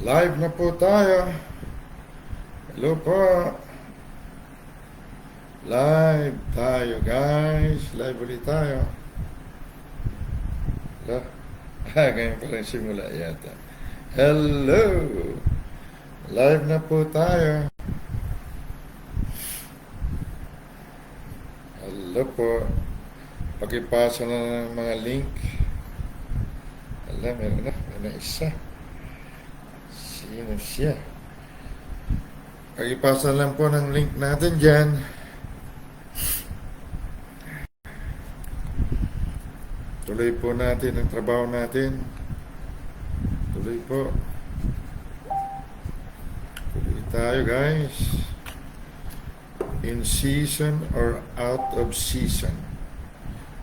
Live na po tayo. Hello po. Live tayo guys. Live ulit tayo. Hello. Ganyan pa rin simula yata. Hello. Live na po tayo. Hello po. Pakipasa na ng mga link. Alam, meron na isa. Sino siya? Pakipasa lang po ng link natin dyan. Tuloy po natin ang trabaho natin. Tuloy po. Tuloy tayo guys. In season or out of season.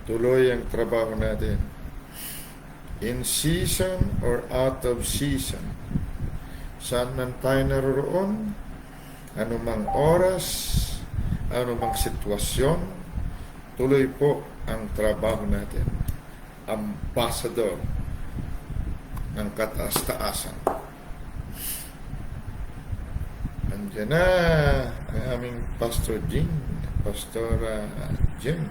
Tuloy ang trabaho natin. In season or out of season. Saan man tayo naroroon, anumang oras, anumang sitwasyon, tuloy po ang trabaho natin. Ambassador ng kataas-taasan. Andiyan na ang aming Pastor Jing, Pastora Jen.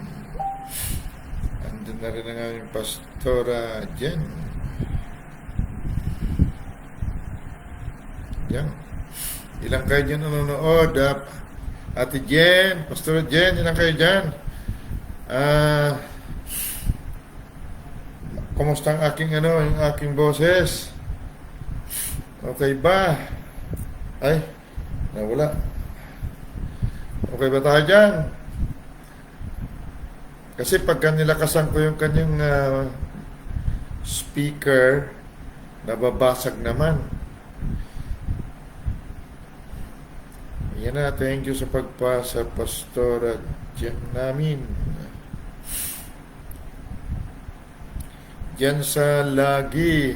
Andiyan na rin ang aming Pastora Jen. Yan. Ilang kayo dyan nanonood? Ate Jen, Pastor Jen, ilang kayo dyan? Kumusta ang yung aking boses? Okay ba? Ay, nawala. Okay ba tayo dyan? Kasi pagka nilakasan ko yung kanyang speaker, nababasag naman. Yan na, thank you sa pagpasa, Pastora Jen namin. Diyan sa Lagi,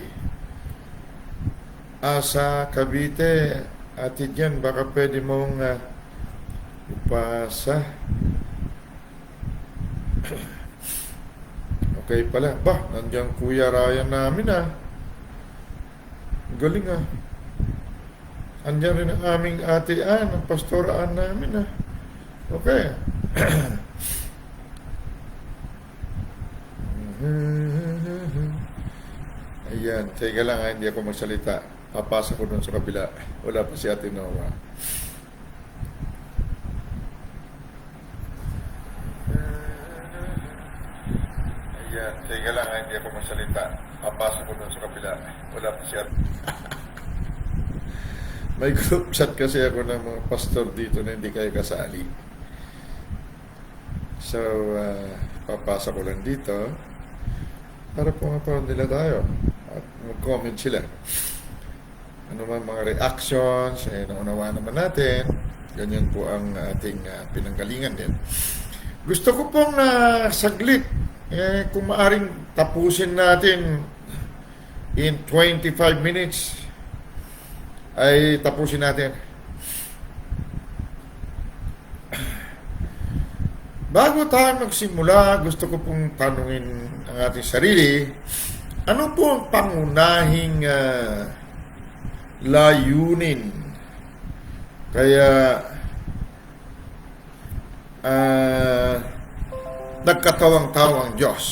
Asa, Cavite. Ate Jen, baka pwede mong ipasa. Okay pala. Bah, nandiyan Kuya Ryan namin Galing Andiyan rin ang aming ate ang pastoraan namin Okay. Ayan, teka lang hindi ako magsalita. Papasa ko doon sa kabila. Wala pa si Ate Noah. Ayan, teka lang hindi ako magsalita. Papasa ko doon sa kabila. Wala pa si Ate. May group chat kasi ako ng mga pastor dito na hindi kayo kasali. So, papasa ko lang dito para pumapanood nila tayo at mag-comment sila. Ano man mga reactions, naunawa naman natin. Ganyan po ang ating pinanggalingan din. Gusto ko pong saglit, kung maaring tapusin natin in 25 minutes, ay tapusin natin. Bago tayo magsimula, gusto ko pong tanungin ang ating sarili, ano po ang pangunahing layunin? Kaya nagkatawang-tawang Diyos.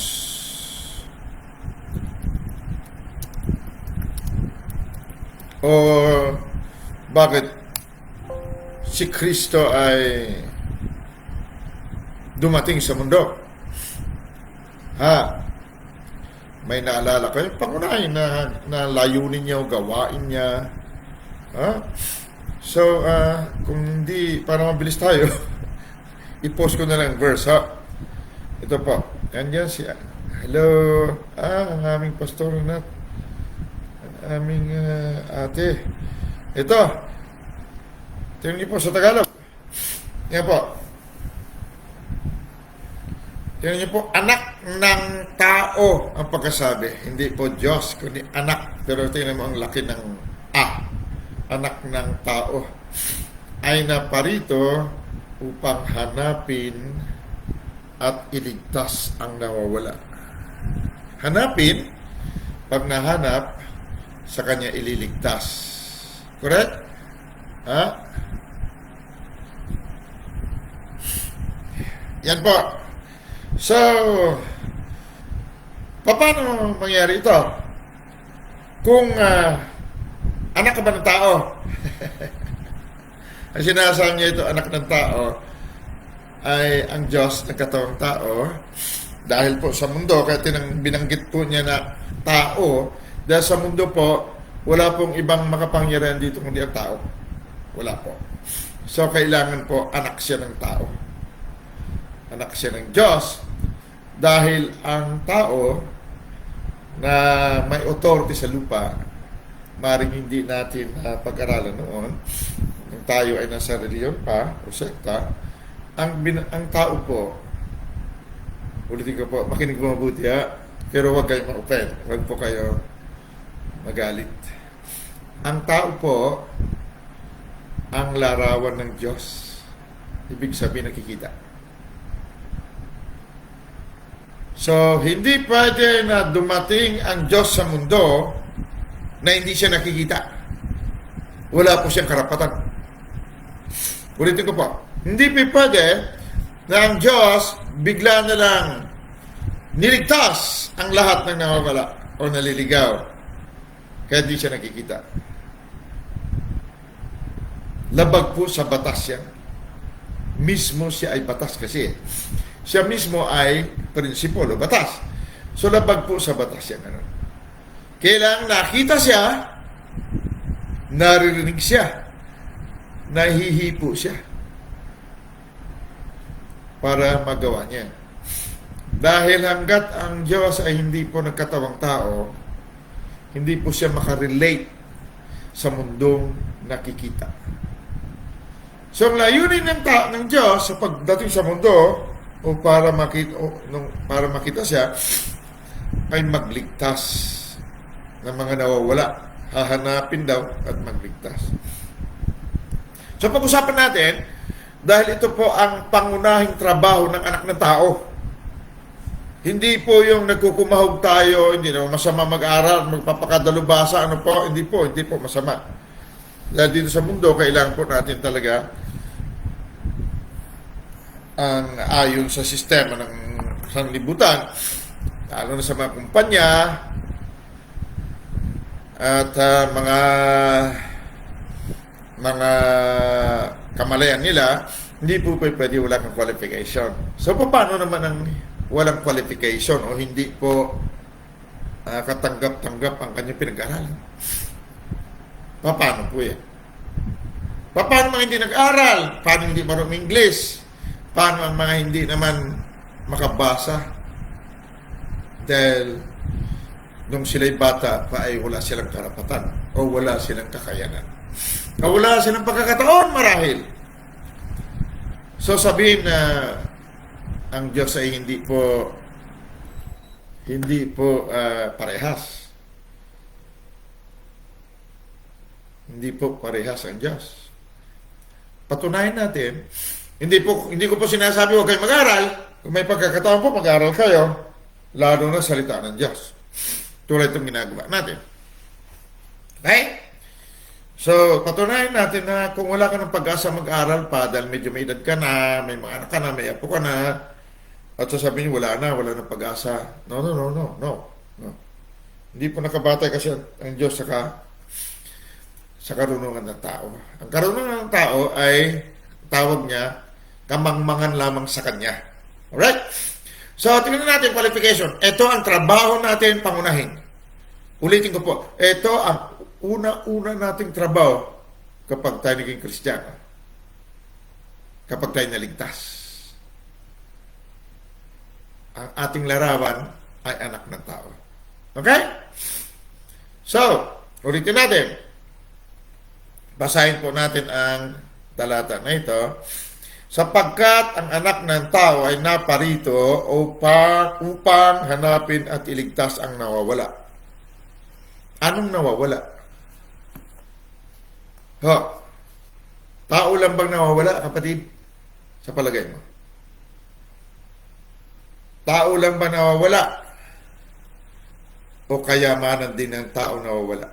O bakit si Kristo ay dumating sa mundo? May naalala kayo? Pangunahin na layunin niya o gawain niya. So, kung hindi, para mabilis tayo, i-post ko na lang verse, Ito po. Andyan siya. Hello. Ang aming pastor na aming ate. Ito. Tingnan niyo po sa Tagalog. Yan po. Tingnan niyo po, anak ng tao ang pagkasabi. Hindi po Diyos, kundi anak. Pero tingnan mo ang laki ng anak ng tao. Ay naparito upang hanapin at iligtas ang nawawala. Hanapin, pag nahanap, sa kanya ililigtas. Correct? Ha? Yan po. So, paano mangyari ito? Kung anak ka ba ng tao? Ang sinasabi niya ito, anak ng tao, ay ang Diyos nagkatawang tao. Dahil po sa mundo, kaya binanggit po niya na tao, dahil sa mundo po, wala pong ibang makapangyarihan dito kundi ang tao. Wala po. So, kailangan po anak siya ng tao. Anak siya ng Diyos. Dahil ang tao na may authority sa lupa, maring hindi natin pag-aralan noon, kung tayo ay nasa reliyon pa o sekta, ang tao po, ulitin ko po, makinig mo mabuti ha, pero huwag kayo ma-open, huwag po kayo magalit. Ang tao po, ang larawan ng Diyos. Ibig sabihin nakikita. So, hindi pwede na dumating ang Diyos sa mundo na hindi siya nakikita. Wala po siyang karapatan. Ulitin ko po, hindi pwede na ang Diyos bigla na lang niligtas ang lahat ng nawawala o naliligaw. Kaya hindi siya nakikita. Labag po sa batas yan. Mismo siya ay batas kasi. Siya mismo ay prinsipyo o batas. So labag po sa batas yan. Ano? Kailangan nakita siya, naririnig siya, nahihipo siya para magawa niya. Dahil hanggat ang Diyos ay hindi po nagkatawang tao, hindi po siya makarelate sa mundong nakikita. So, ang layunin ng Diyos sa pagdating sa mundo o para makita siya ay magligtas ng mga nawawala. Hahanapin daw at magligtas. So, pag-usapan natin, dahil ito po ang pangunahing trabaho ng anak ng tao. Hindi po yung nagkukumahog tayo, hindi naman masama mag-aral, magpapakadalubasa, ano po, hindi po masama. Dahil dito sa mundo, kailangan po natin talaga ang ayon sa sistema ng sanlibutan, lalo na sa mga kumpanya at mga kamalayan nila, hindi po pwede wala kang qualification. So, paano naman ang walang qualification o hindi po katanggap-tanggap ang kanyang pinag-aralan? Paano po yan? Paano mga hindi nag-aral? Paano hindi marunong English? Paano ang mga hindi naman makabasa? Dahil nung sila'y bata pa ay wala silang karapatan o wala silang kakayanan. O wala silang pagkakataon marahil. So sabihin na ang Diyos ay hindi po parehas. Hindi po parehas ang Diyos. Patunayan natin, hindi ko po sinasabi huwag kayo mag-aral. Kung may pagkakataon po, mag-aral kayo. Lalo na salita ng Diyos. Tulad itong ginagawa natin. Okay? So, patunayan natin na kung wala ka ng pag-asa mag-aral pa dahil medyo may edad ka na, may mga anak ka na, may apo ka na, at sasabihin wala na pag-asa. No. Hindi po nakabatay kasi ang Diyos sa karunungan ng tao. Ang karunungan ng tao ay tawag niya kamangmangan lamang sa Kanya. Alright? So, tingnan natin qualification. Ito ang trabaho natin pangunahin. Ulitin ko po. Ito ang una-una nating trabaho kapag tayo naging Kristiyano. Kapag tayo naligtas. Ang ating larawan ay anak ng tao. Okay? So, ulitin natin. Basahin po natin ang talata na ito. Sapagkat ang anak ng tao ay naparito upang hanapin at iligtas ang nawawala. Anong nawawala? Tao lang bang nawawala, kapatid? Sa palagay mo? Tao lang ba nawawala? O kayamanan din ng tao nawawala?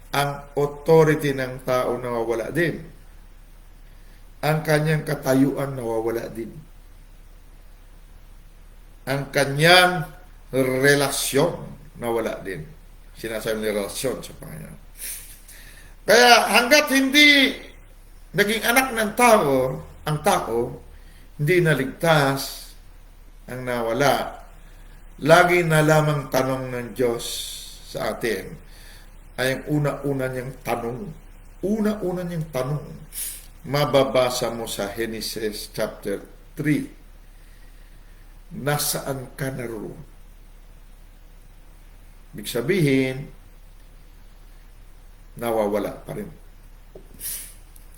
ang authority ng tao nawawala din. Ang kanyang katayuan nawawala din. Ang kanyang relasyon nawala din. Sinasabi ng relasyon sa Panginoon. Kaya hanggat hindi naging anak ng tao, ang tao, hindi naligtas ang nawala, lagi na lamang tanong ng Diyos sa atin ay ang una-una niyang tanong. Una-una niyang tanong. Mababasa mo sa Genesis chapter 3. Nasaan ka naroon? Ibig sabihin, nawawala pa rin.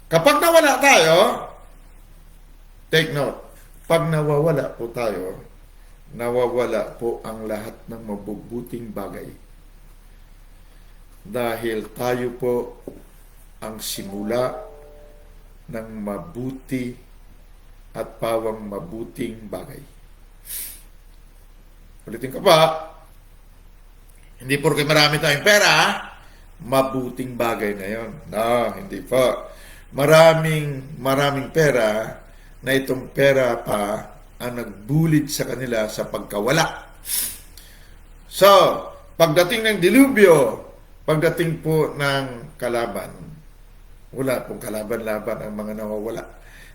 Kapag nawala tayo, take note, pag nawawala po tayo, nawawala po ang lahat ng mabubuting bagay. Dahil tayo po ang simula ng mabuti at pawang mabuting bagay. Ulitin ko pa, hindi porke marami tayong pera, mabuting bagay na yon. No, hindi po. Maraming pera na itong pera pa ang nagbulid sa kanila sa pagkawala. So, pagdating ng dilubyo, pagdating po ng kalaban, wala pong kalaban-laban ang mga nawawala.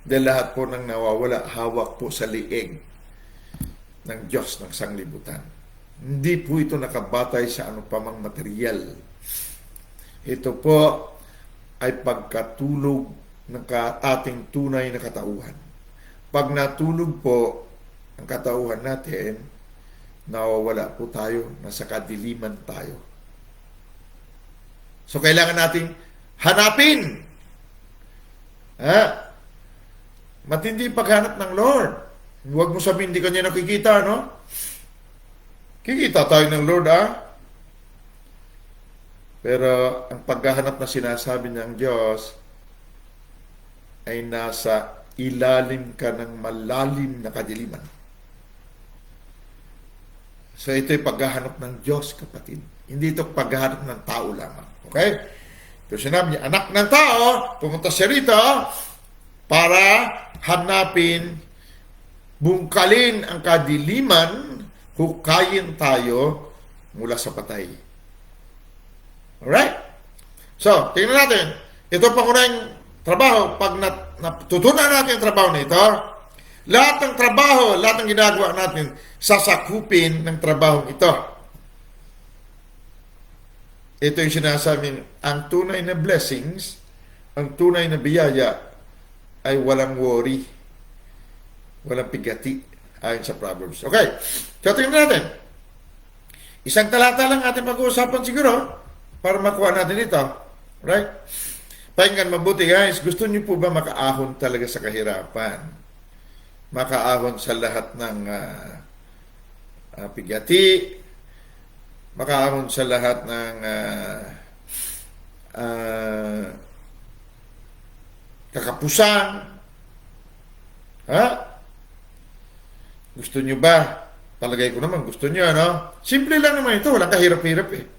Dahil lahat po ng nawawala, hawak po sa liig ng Diyos ng sanglibutan. Hindi po ito nakabatay sa anumang material. Ito po ay pagkatulog ng ating tunay na katauhan. Pag natulog po ang katauhan natin, nawawala po tayo, nasa kadiliman tayo. So kailangan nating hanapin. Matindi paghanap ng Lord. Huwag mo sabihin hindi kanya nakikita, no? Kikita tayo ng Lord, Pero ang paghahanap na sinasabi ng Diyos ay nasa ilalim ka ng malalim na kadiliman. So ito'y paghahanap ng Diyos, kapatid. Hindi ito paghahanap ng tao lamang. Okay? Ito sinabi niya, anak ng tao, pumunta siya rito para hanapin, bungkalin ang kadiliman, hukayin tayo mula sa patay. Alright? So, tingnan natin. Ito pangunahing trabaho. Pag natutunan natin ang trabaho na ito, lahat ng trabaho, lahat ng ginagawa natin, sasakupin ng trabaho ito. Ito yung sinasabing, ang tunay na blessings, ang tunay na biyaya, ay walang worry, walang pigati, ayon sa Proverbs. Okay, so tingnan natin. Isang talata lang ating pag-uusapan siguro, para makuha natin ito. Right? Pakinggan mabuti guys, gusto niyo po ba makaahon talaga sa kahirapan? Makaahon sa lahat ng pigati, makaahon sa lahat ng kakapusan. Gusto niyo ba? Palagay ko naman, gusto niyo, no? Simple lang naman ito, walang kahirap-hirap eh.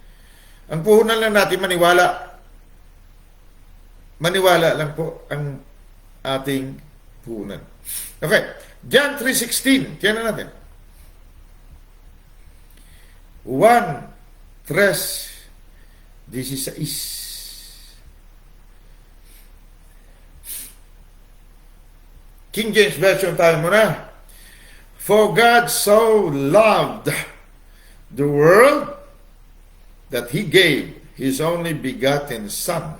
Ang puhunan lang natin maniwala. Maniwala lang po ang ating puhunan. Okay. John 3:16. Tiyan natin. 1:3-16. King James Version tayo muna. For God so loved the world that He gave His only begotten Son,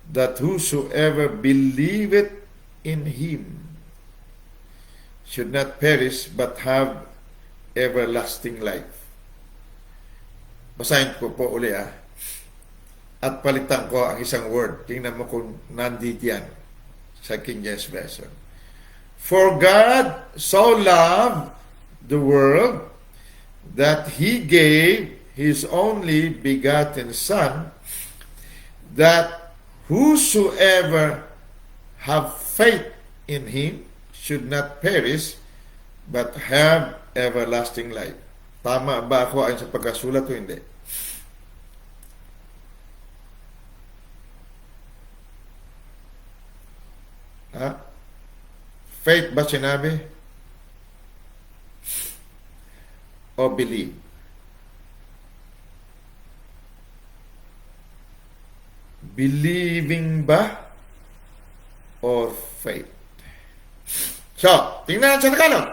that whosoever believeth in Him should not perish but have everlasting life. Basahin ko po uli at palitan ko ang isang word. Tingnan mo kung nandito yan sa King James Version. For God so loved the world that He gave His only begotten Son, that whosoever have faith in Him should not perish, but have everlasting life. Tama ba ako ayon sa pagkasulat o hindi? Ha? Faith ba sinabi? O believe? Believing ba? Or faith? So, tingnan sa Tagalog.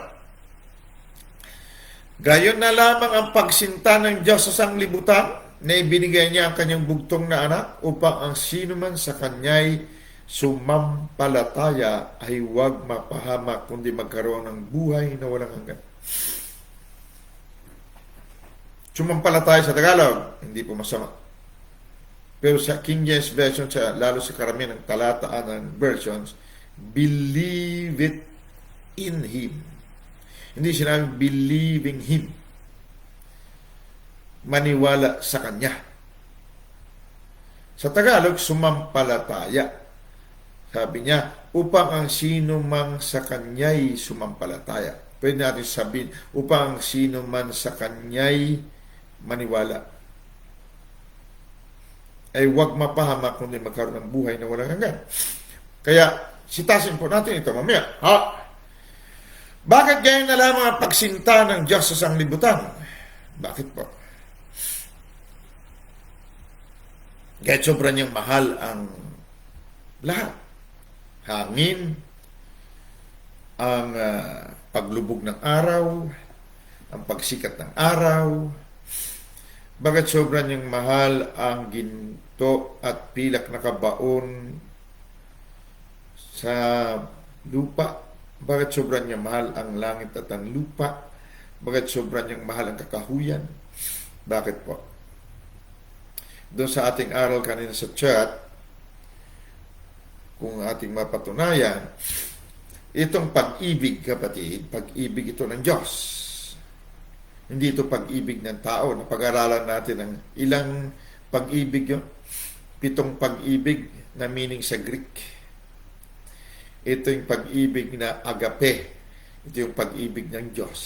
Gayon na lamang ang pagsinta ng Diyos sa sanglibutan na ibinigay niya ang kanyang bugtong na anak upang ang sino man sa kanya'y sumampalataya ay huwag mapahamak kundi magkaroon ng buhay na walang hanggan. Sumampalataya sa Tagalog, hindi po masama. Pero sa King James Version, lalo sa karamihan ng talataan ng versions, believe it in Him. Hindi sinabing believing Him. Maniwala sa Kanya. Sa Tagalog, sumampalataya. Sabi niya, upang ang sino mang sa Kanya'y sumampalataya. Pwede natin sabihin, upang ang sino man sa Kanya'y maniwala ay huwag mapahamak kundi magkaroon ng buhay na walang hanggan. Kaya, sitasin po natin ito mamaya. Bakit ganyan na lamang ang pagsinta ng Diyos sa sanglibutan? Bakit po? Kahit sobrang niyang mahal ang lahat. Hangin, ang paglubog ng araw, ang pagsikat ng araw. Bakit sobrang niyang mahal ang ginto at pilak na kabaon sa lupa? Bakit sobrang niyang mahal ang langit at ang lupa? Bakit sobrang niyang mahal ang kakahuyan? Bakit po? Doon sa ating aral kanina sa chat, kung ating mapatunayan, itong pag-ibig, kapatid, pag-ibig ito ng Diyos. Hindi ito pag-ibig ng tao. Napag-aralan natin ang ilang pag-ibig yun. 7 pag-ibig na meaning sa Greek. Ito yung pag-ibig na agape. Ito yung pag-ibig ng Diyos.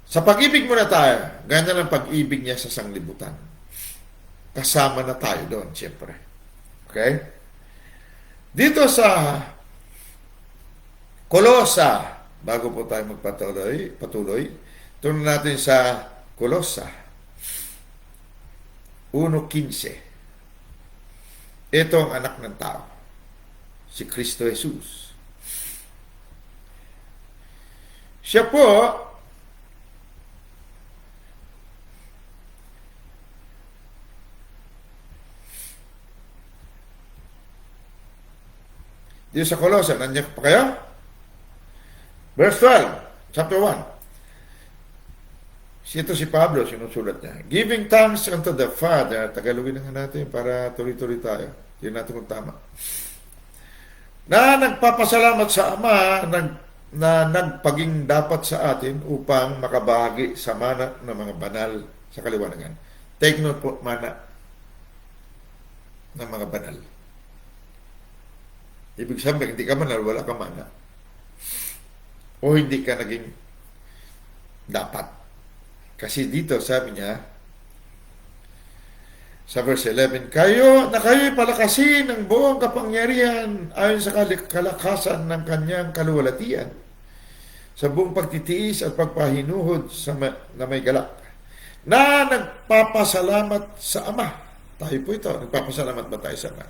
Sa pag-ibig muna tayo, ganda lang pag-ibig niya sa sanglibutan. Kasama na tayo doon, siyempre. Okay? Dito sa Kolosa, bago po tayo patuloy, tunan natin sa Kolosa 1:15. Ito ang anak ng tao, si Kristo Jesus. Siya po dito sa Kolosa, nandiyan pa kayo? Verse 12, chapter 1. Ito si Pablo, sinusulat niya. Giving thanks unto the Father. Tagalogin na natin para tuloy-tuloy tayo. Hindi natin kung tama. Na nagpapasalamat sa Ama na nagpaging dapat sa atin upang makabahagi sa mana ng mga banal sa kaliwanagan. Take note po, mana ng mga banal. Ibig sabihin, hindi ka manal, wala ka mana. O hindi ka naging dapat. Kasi dito, sabi niya, sa verse 11, kayo'y palakasin ng buong kapangyarihan ayon sa kalakasan ng kanyang kaluwalhatian, sa buong pagtitiis at pagpahinuhod na may galak, na nagpapasalamat sa Ama. Tayo po ito, nagpapasalamat ba tayo sa Ama?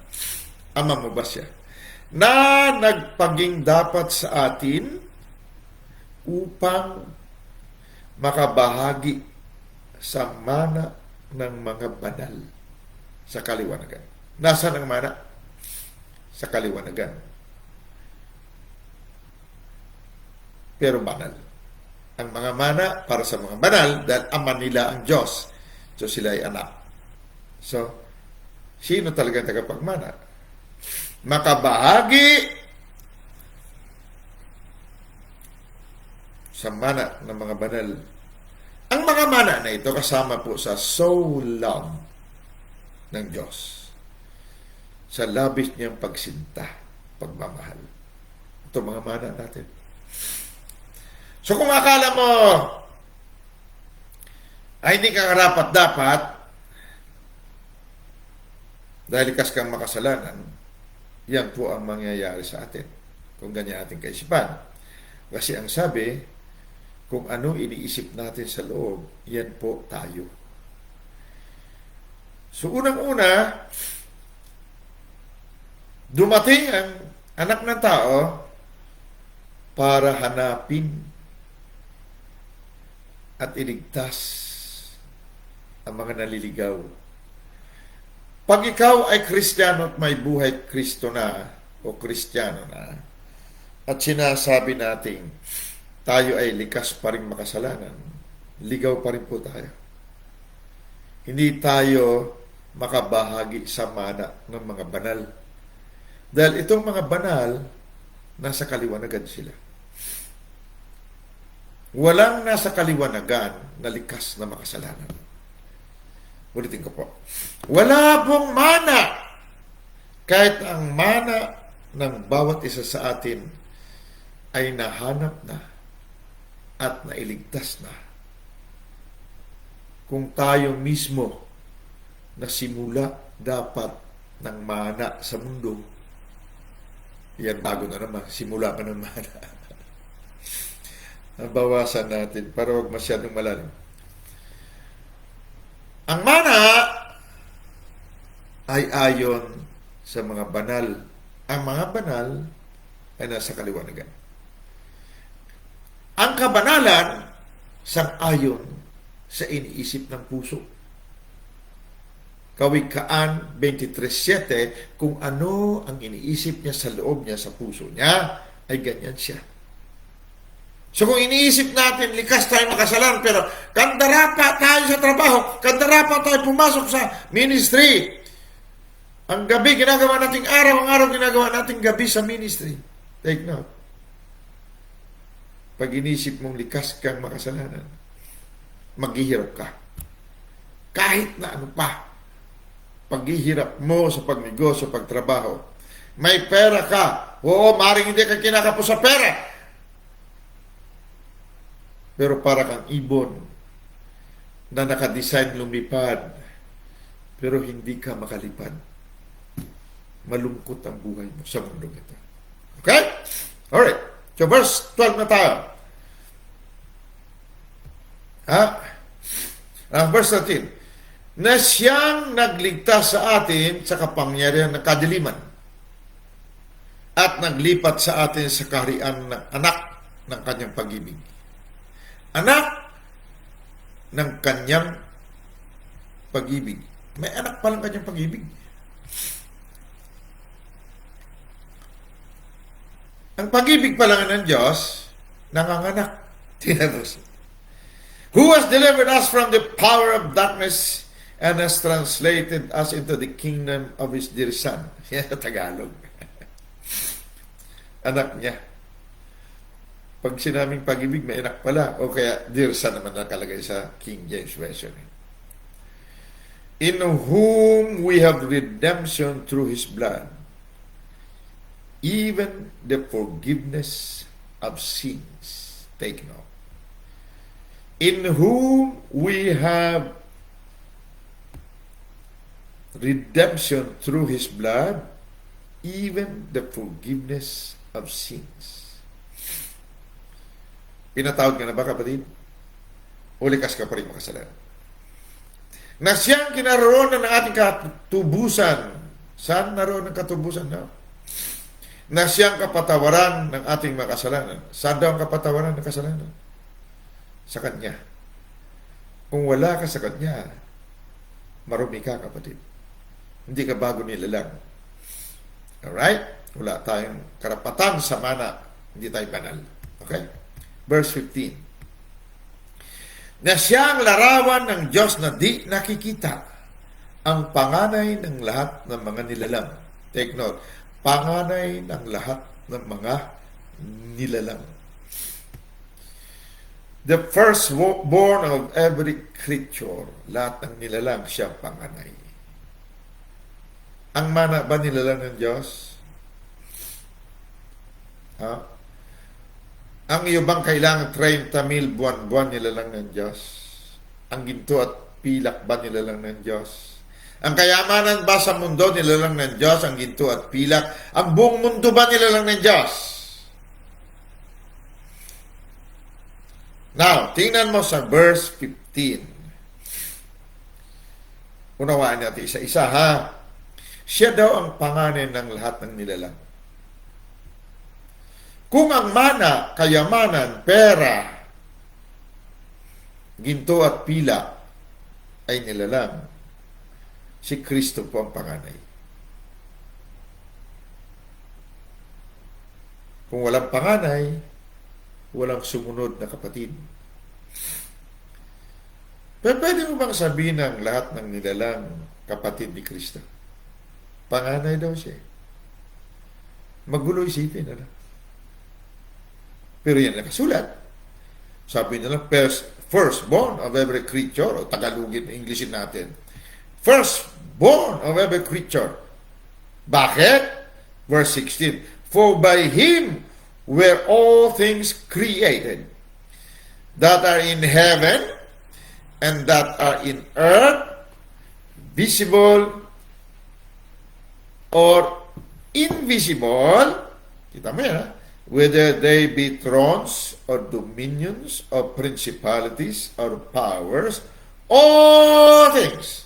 Ama mo ba siya? Na nagpaging dapat sa atin upang makabahagi sa mana ng mga banal sa kaliwanagan. Nasaan ang mana? Sa kaliwanagan. Pero banal. Ang mga mana para sa mga banal dahil ama nila ang Diyos. So sila ay anak. So, sino talaga tagapagmana? Makabahagi sa mana ng mga banal. Ang mga mana na ito kasama po sa soul love ng Diyos. Sa labis niyang pagsinta, pagmamahal. Ito mga mana natin. So kung akala mo ay hindi ka karapat-dapat dahil likas kang makasalanan, yan po ang mangyayari sa atin kung ganyan ating kaisipan. Kasi ang sabi, kung ano iniisip natin sa loob, yan po tayo. So unang-una, dumating ang anak ng tao para hanapin at iligtas ang mga naliligaw. Pag ikaw ay Kristiyano at may buhay Kristo na o Kristiyano na, at sinasabi natin tayo ay likas pa rin makasalanan, ligaw pa rin po tayo. Hindi tayo makabahagi sa mana ng mga banal. Dahil itong mga banal, nasa kaliwanagan sila. Walang nasa kaliwanagan na likas na makasalanan. Ulitin ko po. Wala pong mana. Kahit ang mana ng bawat isa sa atin ay nahanap na at nailigtas na. Kung tayo mismo na simula dapat ng mana sa mundo, yan bago na naman, simula pa ng mana. Nabawasan natin para huwag masyadong malalim. Ang mana ay ayon sa mga banal. Ang mga banal ay nasa kaliwanagan. Ang kabanalan sang-ayon sa iniisip ng puso. Kawikaan 23:7, kung ano ang iniisip niya sa loob niya, sa puso niya, ay ganyan siya. So kung iniisip natin, likas tayo makasalanan, pero kandara pa tayo sa trabaho, kandara pa tayo pumasok sa ministry. Ang gabi ginagawa nating araw, ang araw ginagawa nating gabi sa ministry. Take note. Pag inisip mong likas kang makasalanan, maghihirap ka. Kahit na ano pa. Paghihirap mo sa pagnegosyo, pagtrabaho. May pera ka. Oo, maring hindi ka kinakapos sa pera. Pero para kang ibon na nakadesign lumipad, pero hindi ka makalipad. Malungkot ang buhay mo sa mundo ito. Okay? Alright. So verse 12 na tayo. Verse 13. Na siyang nagligtas sa atin sa kapangyarihan ng kadiliman at naglipat sa atin sa kaharian ng anak ng kanyang pag-ibig. Anak ng kanyang pag-ibig. May anak palang kanyang pag-ibig. Ang pag-ibig pala ng Diyos, nanganganak. Tinapos. Who has delivered us from the power of darkness and has translated us into the kingdom of His dear Son. Yan sa Tagalog. Anak niya. Pag sinaming pag-ibig, may anak pala. O kaya, dear Son naman nakalagay sa King James Version. In whom we have redemption through His blood, even the forgiveness of sins. Take note. In whom we have redemption through His blood, even the forgiveness of sins. Pinatawad ka na ba, kapatid? O likas ka pa rin makasalanan? Na siyang kinaroonan ng ating katubusan. Saan naroon ang katubusan na? Na siyang kapatawaran ng ating mga kasalanan. Saan daw ang kapatawaran ng kasalanan? Sa Kanya. Kung wala ka sa Kanya, marumi ka, kapatid. Hindi ka bago nilalang. Alright? Wala tayong karapatan sa mana. Hindi tayo banal. Okay? Verse 15. Na siyang larawan ng Diyos na di nakikita, ang panganay ng lahat ng mga nilalang. Take note. Panganay ng lahat ng mga nilalang. The firstborn of every creature, lahat ng nilalang, siya panganay. Ang mana ba nilalang ng Diyos? Ang iyo bang kailangan 30,000 buwan-buwan nilalang ng Diyos? Ang ginto at pilak ba nilalang ng Diyos? Ang kayamanan ba sa mundo nilalang ng Diyos, ang ginto at pilak? Ang buong mundo ba nilalang ng Diyos? Now, tingnan mo sa verse 15. Unawaan natin isa-isa, ha? Siya daw ang pangalan ng lahat ng nilalang. Kung ang mana, kayamanan, pera, ginto at pila ay nilalang, si Kristo po ang panganay. Kung walang panganay, walang sumunod na kapatid. Pero pwede mo bang sabihin ng lahat ng nilalang kapatid ni Kristo? Panganay daw siya. Magulo isipin, ano? Pero yan nakasulat. Sabi nila, firstborn of every creature, o Tagalogin, Englishin natin. Firstborn of every creature. Bakit? Verse 16. For by Him were all things created, that are in heaven and that are in earth, visible or invisible. Kita mo yan, ha? Whether they be thrones or dominions or principalities or powers, all things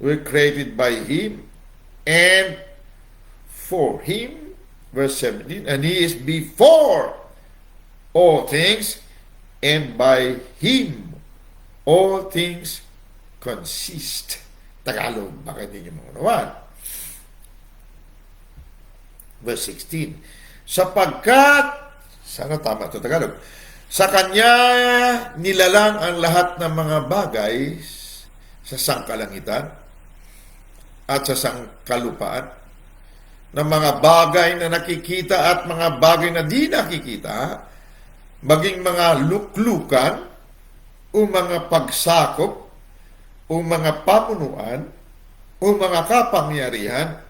were created by Him and for Him. Verse 17, and He is before all things, and by Him all things consist. Tagalog, baka hindi nyo maunawaan. Verse 16, sapagkat, sana tama ito Tagalog, sa Kanya nilalang ang lahat ng mga bagay sa sangkalangitan at sa sangkalupaan, ng mga bagay na nakikita at mga bagay na di nakikita, maging mga luklukan o mga pagsakop o mga pamunuan o mga kapangyarihan.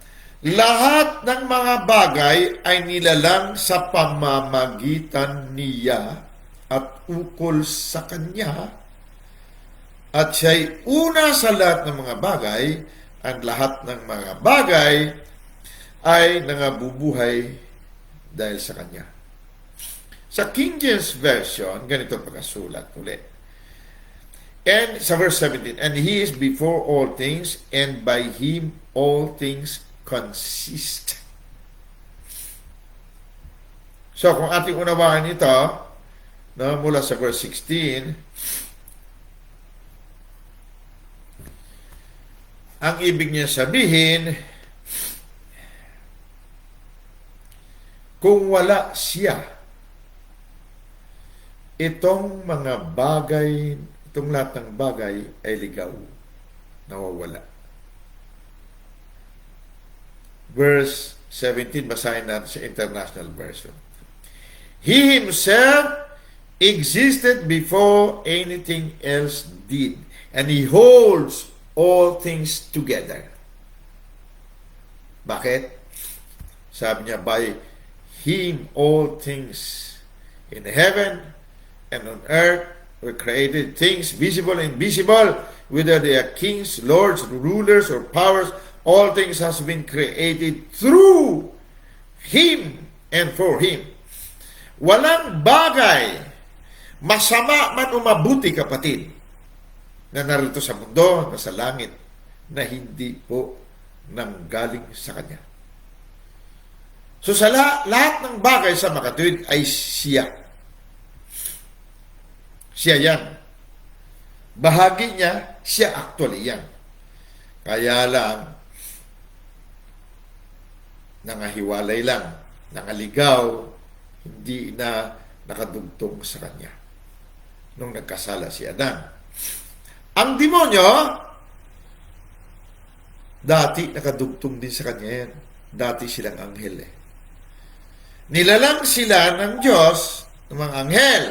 Lahat ng mga bagay ay nilalang sa pamamagitan niya at ukol sa Kanya, at siya'y una sa lahat ng mga bagay. Ang lahat ng mga bagay ay nangabubuhay dahil sa Kanya. Sa King James Version, ganito pagkasulat ulit. And sa verse 17, and He is before all things, and by Him all things consist. So, kung ating unawaan ito, mula sa verse 16, ang ibig niya sabihin, kung wala siya, itong mga bagay, itong lahat ng bagay ay ligaw, nawawala. Verse 17, basahin natin sa International Version. He Himself existed before anything else did, and He holds all things together. Bakit? Sabi niya, by Him all things in heaven and on earth were created, things visible and invisible, whether they are kings, lords, rulers, or powers. All things has been created through Him and for Him. Walang bagay, masama man o mabuti, kapatid, na narito sa mundo, na sa langit, na hindi po nanggaling sa Kanya. So sa lahat ng bagay sa makatuwid ay siya. Siya yan. Bahagi niya, siya actually yan. Kaya lang, nangahiwalay lang, nangaligaw, hindi na nakadugtong sa Kanya nung nagkasala si Adan. Ang demonyo, dati nakadugtong din sa Kanya yan. Dati silang anghel eh. Nilalang sila ng Diyos, ng mga anghel.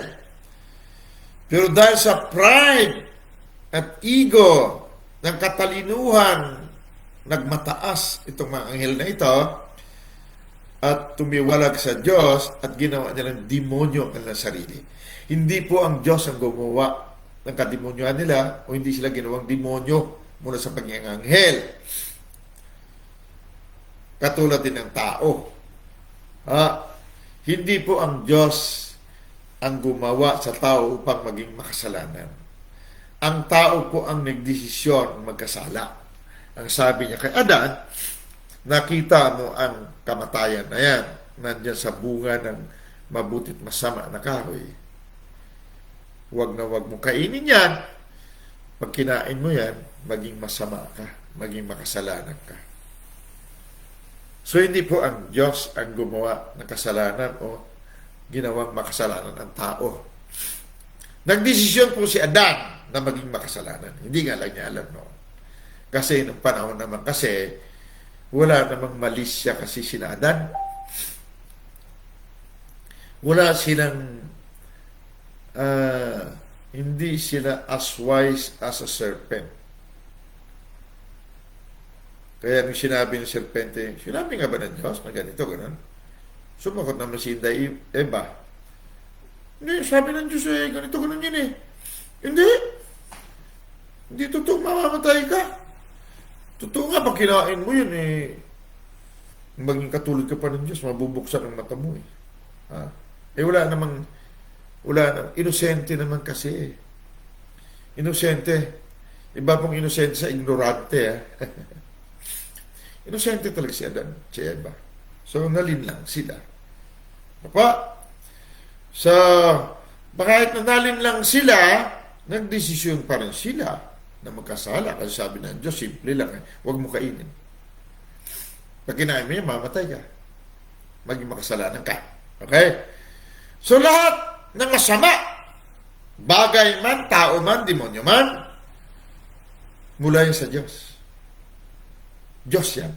Pero dahil sa pride at ego ng katalinuhan, nagmataas itong mga anghel na ito at tumiwalag sa Diyos at ginawa nilang demonyo ang kanilang sarili. Hindi po ang Diyos ang gumawa ng kademonyohan nila, o hindi sila ginawang demonyo mula sa pagiging anghel. Katulad din ng tao. Hindi po ang Diyos ang gumawa sa tao upang maging makasalanan. Ang tao po ang nagdesisyon magkasala. Ang sabi niya kay Adan, nakita mo ang kamatayan na yan, nandyan sa bunga ng mabutit masama na kahoy. Huwag na huwag mo kainin yan. Pag kinain mo yan, maging masama ka, maging makasalanan ka. So, hindi po ang Diyos ang gumawa ng kasalanan o ginawang makasalanan ang tao. Nagdesisyon po si Adan na maging makasalanan. Hindi nga lang niya alam noon. Kasi noong panahon naman kasi, wala namang mali siya kasi sila Adan. Wala silang, hindi sila as wise as a serpent. Kaya nung sinabi ng serpente, sinabi nga ba ng Diyos na ganito, gano'n? Sumakot naman si Inday Eva. Hindi, sabi ng Diyos ganito, gano'n yun eh. Hindi. Hindi totoo mamamatay ka. Totoo nga, pag kinain mo yun eh, maging katulad ka pa ng Diyos, mabubuksan ang mata mo eh. Wala namang, inosente naman kasi eh. Inosente. Iba pong inosente sa ignorante Inosente talaga si Adan, si Eva. So, nalinlang sila. So, kahit na nalinlang sila, nagdesisyon pa rin sila na magkasala. Kasi sabi ng Diyos, simple lang huwag mo kainin. Pag kinain mo yan, mamatay ka. Maging makasalanan ka. Okay? So, lahat ng masama, bagay man, tao man, demonyo man, mula yan sa Diyos. Diyos yan.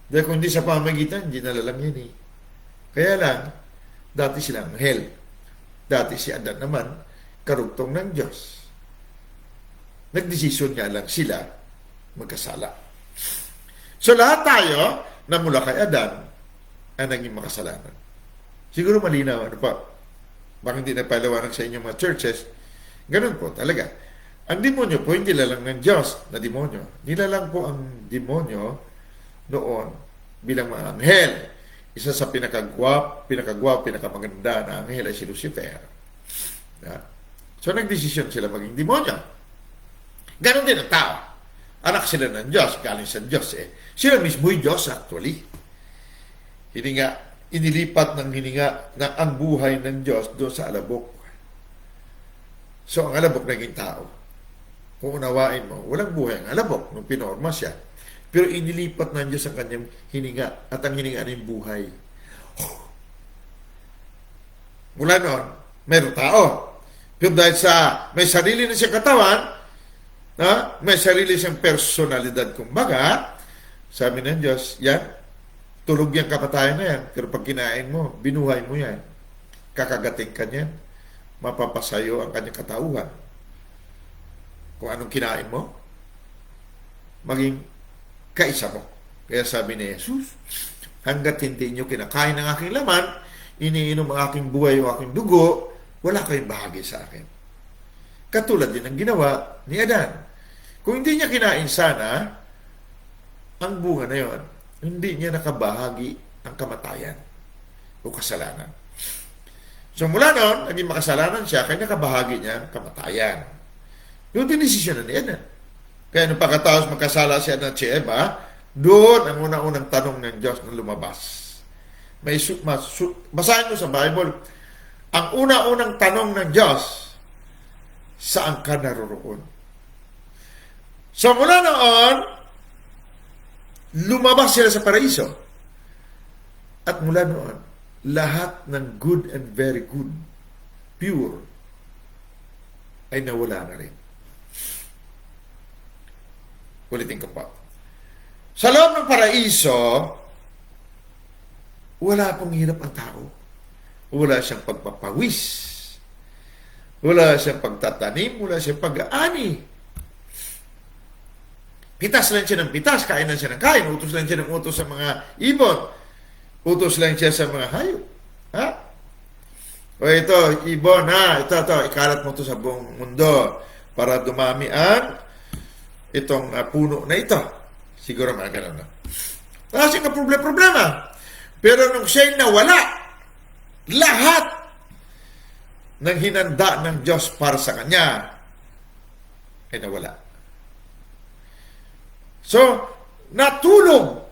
Dahil kung hindi sa pamagitan, hindi nalalang yan eh. Kaya lang, dati sila anghel. Dati si Adan naman, karugtong ng Diyos. Nagdesisyon nga lang sila magkasala. So lahat tayo na mula kay Adan ay naging makasalanan. Siguro malinaw, ano pa? Baka hindi napalawanan sa inyong mga churches. Ganun po talaga. Ang demonyo po, hindi lalang ng Diyos na demonyo. Nilalang po ang demonyo noon bilang mga anghel. Isa sa pinakamaganda na anghel ay si Lucifer. So, nagdesisyon sila maging demonyo. Ganon din ang tao. Anak sila ng Diyos, galing sa Diyos eh. Sila mismo yung Diyos actually. Inilipat ng hininga na ang buhay ng Diyos doon sa alabok. So, ang alabok naging tao. Kung unawain mo, walang buhay ang alabok nung pinorma siya. Pero inilipat ng Diyos ang kanyang hininga at ang hininga na yung buhay. Mula noon, meron tao. Pero dahil sa may sarili na siyang katawan, may sarili siyang personalidad, kumbaga, sabi ng Diyos, yan, tulog yung kamatayan na yan. Pero pag kinain mo, binuhay mo yan. Kakagating ka niyan. Mapapasayo ang kanyang katauhan. Kung anong kinain mo, maging kaisa mo. Kaya sabi ni Jesus, hanggat hindi nyo kinakain ng aking laman, iniinom ang aking buhay o aking dugo, wala kayong bahagi sa akin. Katulad din ang ginawa ni Adan. Kung hindi niya kinain sana, ang bunga na yon, hindi niya nakabahagi ang kamatayan o kasalanan. So mula noon, naging makasalanan siya, kaya nakabahagi niya ang kamatayan. Yung dinesisyon na ni Adan. Kaya nung pagkatapos magkasala si Adan at si Eva, doon ang unang-unang tanong ng Diyos na lumabas. Basahin mo sa Bible, ang una-unang tanong ng Diyos, saan ka naroroon? So mula noon, lumabas sila sa paraiso. At mula noon, lahat ng good and very good, pure, ay nawala na rin. Ulitin ko pa. Sa loob ng paraiso, wala pong hirap ang tao. Wala siyang pagpapawis. Wala siyang pagtatanim. Wala siyang pag-aani. Pitas lang siya ng pitas. Kain lang siya ng kain. Utos lang siya ng utos sa mga ibon. Utos lang siya sa mga hayop. O ito, ibon, ito, ikalat mo to sa buong mundo. para dumami ang itong puno na ito. Siguro mga ganun na. Kasi nga problema. Pero nung siya'y nawala, lahat ng hinanda ng Diyos para sa kanya ay nawala. So, natulog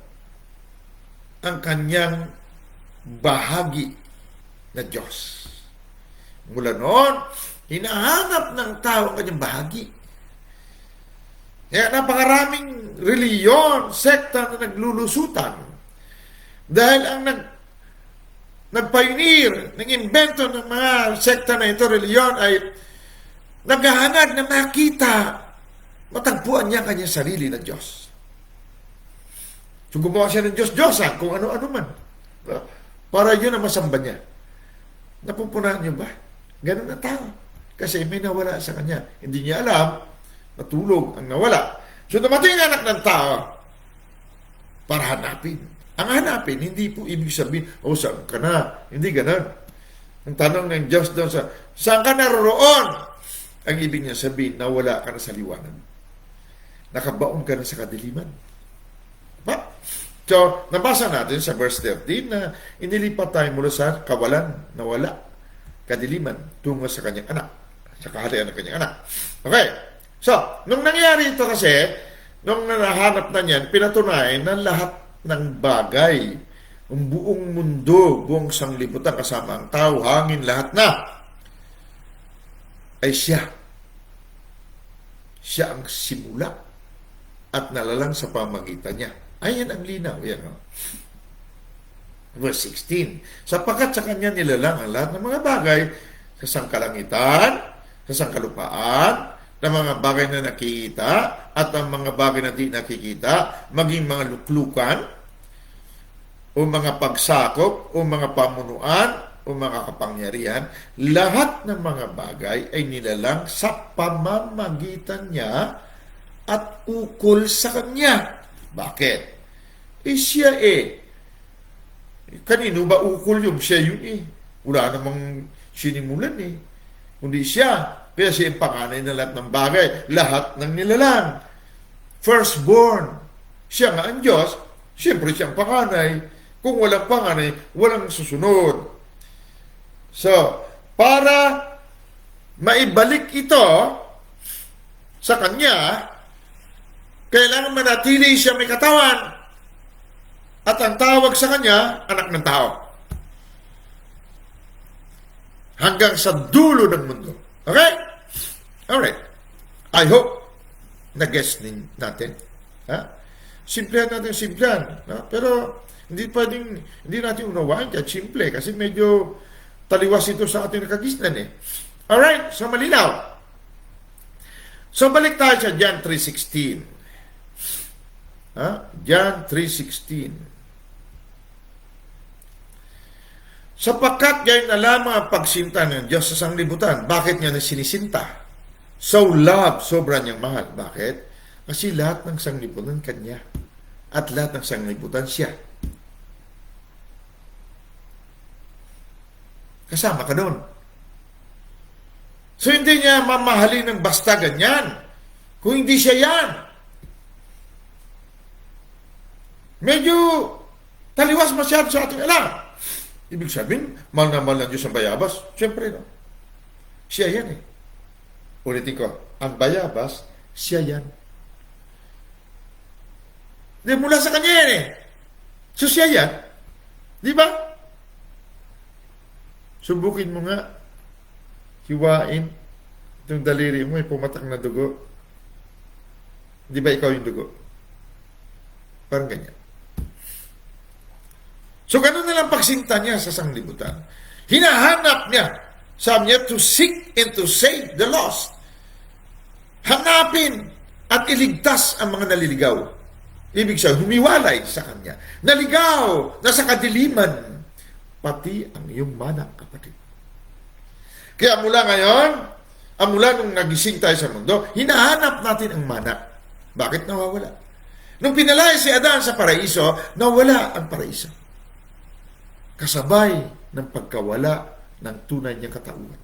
ang kanyang bahagi na Diyos. Mula noon, hinahanap ng tao ang kanyang bahagi. Kaya napakaraming reliyon, sekta na naglulusutan. Dahil ang nag-pioneer, nag-invento ng mga sekta na ito, reliyon, ay naghahangad na makita, matagpuan niya kanyang sarili na Diyos. So gumawa siya ng Diyos-Diyosan, kung ano-ano man. Para yun ang masamba niya. Napupunahan niyo ba? Ganun ang tao. Kasi may nawala sa kanya. Hindi niya alam, natulog ang nawala. So dumating ang anak ng tao para hanapin. Ang hanapin, hindi po ibig sabihin, saan ka na? Hindi ganun. Ang tanong ng Diyos doon saan ka naroroon? Ang ibig niya sabihin, nawala ka na sa liwanag. Nakabaon ka na sa kadiliman. Ba? So, nabasa natin sa verse 13 na inilipat tayo mula sa kawalan, nawala, kadiliman, tungo sa kanyang anak, sa kaharian ng kanyang anak. Okay. So, nung nangyari ito kasi, nung nahanap na niyan, pinatunayan na lahat ng bagay, ang buong mundo, buong sanglibutan, kasama ang tao, hangin, lahat na, ay siya. Siya ang simula at nalalang sa pamagitan niya. Ayan ang linaw. Yan, no? Verse 16. Sapagkat sa kanya nilalang ang lahat ng mga bagay sa sangkalangitan, sa sangkalupaan, ng mga bagay na nakikita at ang mga bagay na di nakikita, maging mga luklukan o mga pagsakop o mga pamunuan o mga kapangyarihan, lahat ng mga bagay ay nilalang sa pamamagitan niya at ukol sa kanya. Bakit? Siya kanino ba ukol yun? Siya yun Wala namang sinimulan Kundi siya. Kaya siya yung panganay na lahat ng bagay. Lahat ng nilalang. Firstborn. Siya nga ang Diyos. Siyempre siya ang panganay. Kung walang panganay, walang susunod. So, para maibalik ito sa kanya, kailangan manatili siya may katawan. At ang tawag sa kanya, anak ng tao. Hanggang sa dulo ng mundo. Okay? Alright. I hope na-guess natin. Simplihan natin, simplihan. Pero hindi natin unawaan kaya simple kasi medyo taliwas ito sa ating nakagisnan Alright, so malinaw. So balik tayo sa John 3:16. John 3:16. Sapagkat gayon na lamang ang pagsinta ng Diyos sa sanglibutan. Bakit niya na sinisinta? So love, sobra niyang mahal. Bakit? Kasi lahat ng sanglibutan kanya. At lahat ng sanglibutan siya. Kasama ka doon. So hindi niya mamahalin ng basta ganyan. Kung hindi siya yan. Medyo taliwas masyado sa ating alam. Ibig sabihin, mahal na mahal ng Diyos ang bayabas. Siyempre, no? Siya yan Ulitin ko, ang bayabas, siya yan. Di mula sa kanya yan So siya yan. Di ba? Subukin mo nga. Hiwain. Itong daliri mo, may pumatak na dugo. Di ba ikaw yung dugo? Parang ganyan. So, ganun na lang pagsinta niya sa sanglibutan. Hinahanap niya, sabi niya, to seek and to save the lost. Hanapin at iligtas ang mga naliligaw. Ibig sabihin, humiwalay sa kanya. Naligaw, nasa kadiliman, pati ang iyong manang kapatid. Kaya mula ngayon, mula nung nagising tayo sa mundo, hinahanap natin ang mana. Bakit nawawala? Nung pinalaya si Adan sa paraiso, nawala ang paraiso. Kasabay ng pagkawala ng tunay niyang katauhan.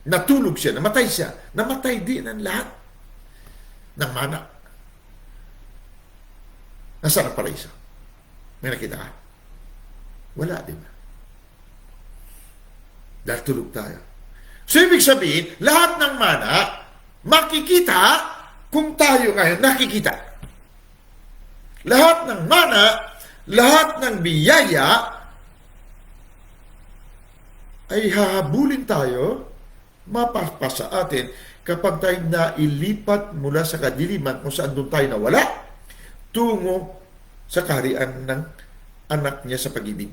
Natulog siya, namatay siya. Namatay din ang lahat ng mana. Nasaan ang paraiso? May nakita ka? Wala, di ba? Dahil tulog tayo. So, ibig sabihin, lahat ng mana, makikita kung tayo ngayon nakikita. Lahat ng mana, lahat ng biyaya, ay hahabulin tayo, mapapasa atin, kapag tayo nailipat mula sa kadiliman kung saan doon tayo nawala, tungo sa kaharian ng anak niya sa pag-ibig.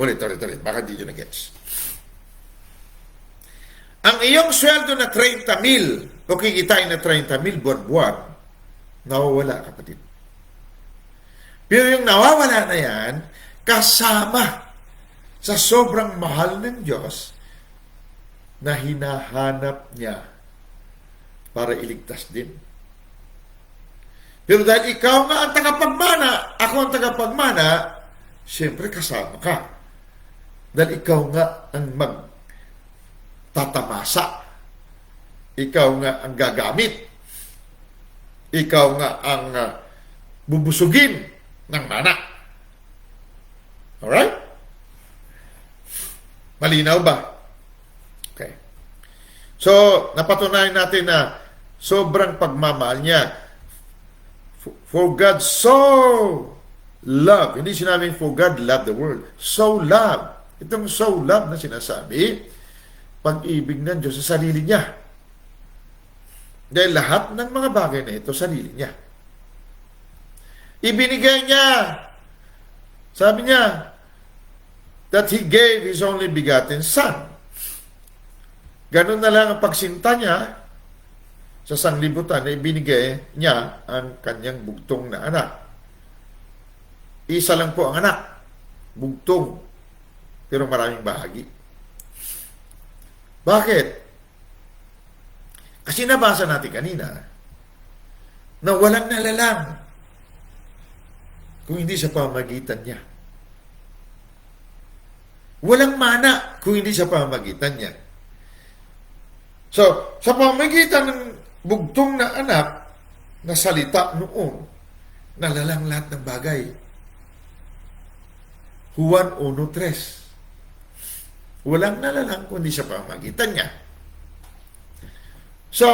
Ulit. Baka di nyo na-gets. Ang iyong sweldo na 30,000 o kikitain na 30,000 buwan-buwan, nawawala, kapatid. Pero yung nawawala na yan, kasama sa sobrang mahal ng Diyos na hinahanap niya para iligtas din. Pero dahil ikaw nga ang tagapagmana, ako ang tagapagmana, siyempre kasama ka. Dahil ikaw nga ang magtatamasa. Ikaw nga ang gagamit. Ikaw nga ang bubusugin ng mana. Alright? Malinaw ba? Okay. So, napatunayan natin na sobrang pagmamahal niya. For God so loved. Hindi sinabing for God loved the world. So loved. Itong so loved na sinasabi, pag-ibig ng Diyos sa sarili niya. Dahil lahat ng mga bagay na ito, sarili niya. Ibinigay niya. Sabi niya, that He gave His only begotten Son. Ganun na lang ang pagsinta niya sa sanglibutan na ibinigay niya ang kanyang bugtong na anak. Isa lang po ang anak. Bugtong. Pero maraming bahagi. Bakit? Kasi nabasa natin kanina na walang nalalang kung hindi sa pamamagitan niya. Walang mana kung hindi sa pamamagitan niya. So, sa pamamagitan ng bugtong na anak na salita noon, nalalang lahat ng bagay. Juan 1:3. Walang nalalang kundi sa pamamagitan niya. So,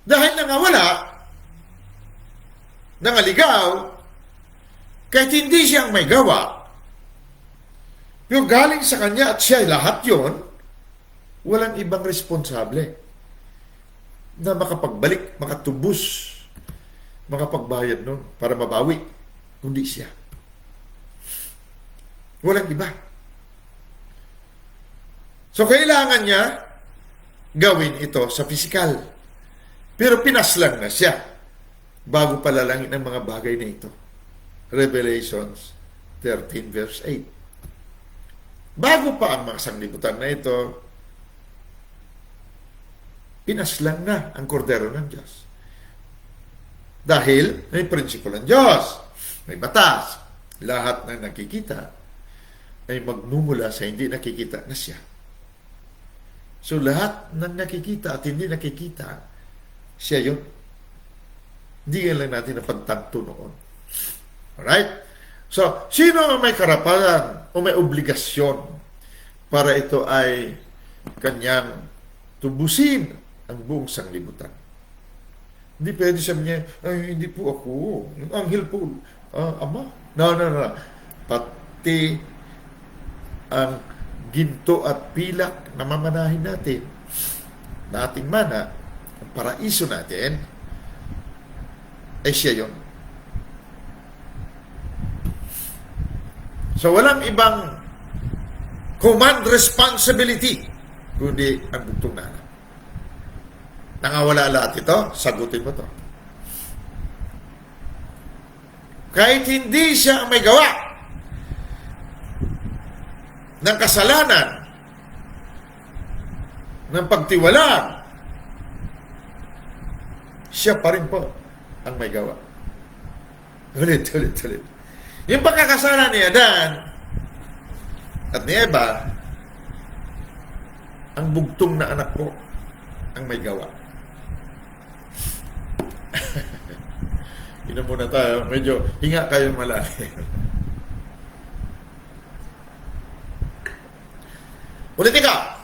dahil nangawala, nangaligaw, kahit hindi siyang may gawa, pero galing sa kanya at siya lahat yon, walang ibang responsable na makapagbalik, makatubos, makapagbayad nun para mabawi, kundi siya. Walang iba. So, kailangan niya gawin ito sa pisikal. Pero pinaslang na siya bago palalangin ang mga bagay na ito. Revelations 13 verse 8. Bago pa ang mga sanglibutan na ito, pinaslang na ang kordero ng Diyos. Dahil may prinsipyo ng Diyos, may batas. Lahat ng nakikita ay magmumula sa hindi nakikita na siya. So, lahat ng nakikita at hindi nakikita, siya yun. Hindi lang natin napagtanto noon. Alright? So, sino ang may karapatan o may obligasyon para ito ay kanyang tubusin ang buong sanglibutan? Hindi pwede sabi niya, ay, hindi po ako. Yung anghel po, ama. No. Pati ang ginto at pilak na mamanahin natin na ating mana, ang paraiso natin, ay siya yun. So, walang ibang command responsibility kundi ang bugtong na anak. Nangawala lahat ito, sagutin mo to. Kahit hindi siya may gawa ng kasalanan, ng pagtiwalaan, siya pa rin po ang may gawa. Ulit. Yung pagkakasala ni Adan at ni Eva, ang bugtong na anak ko ang may gawa. Ina muna tayo. Medyo hinga kayo malalim. Ulitin ka.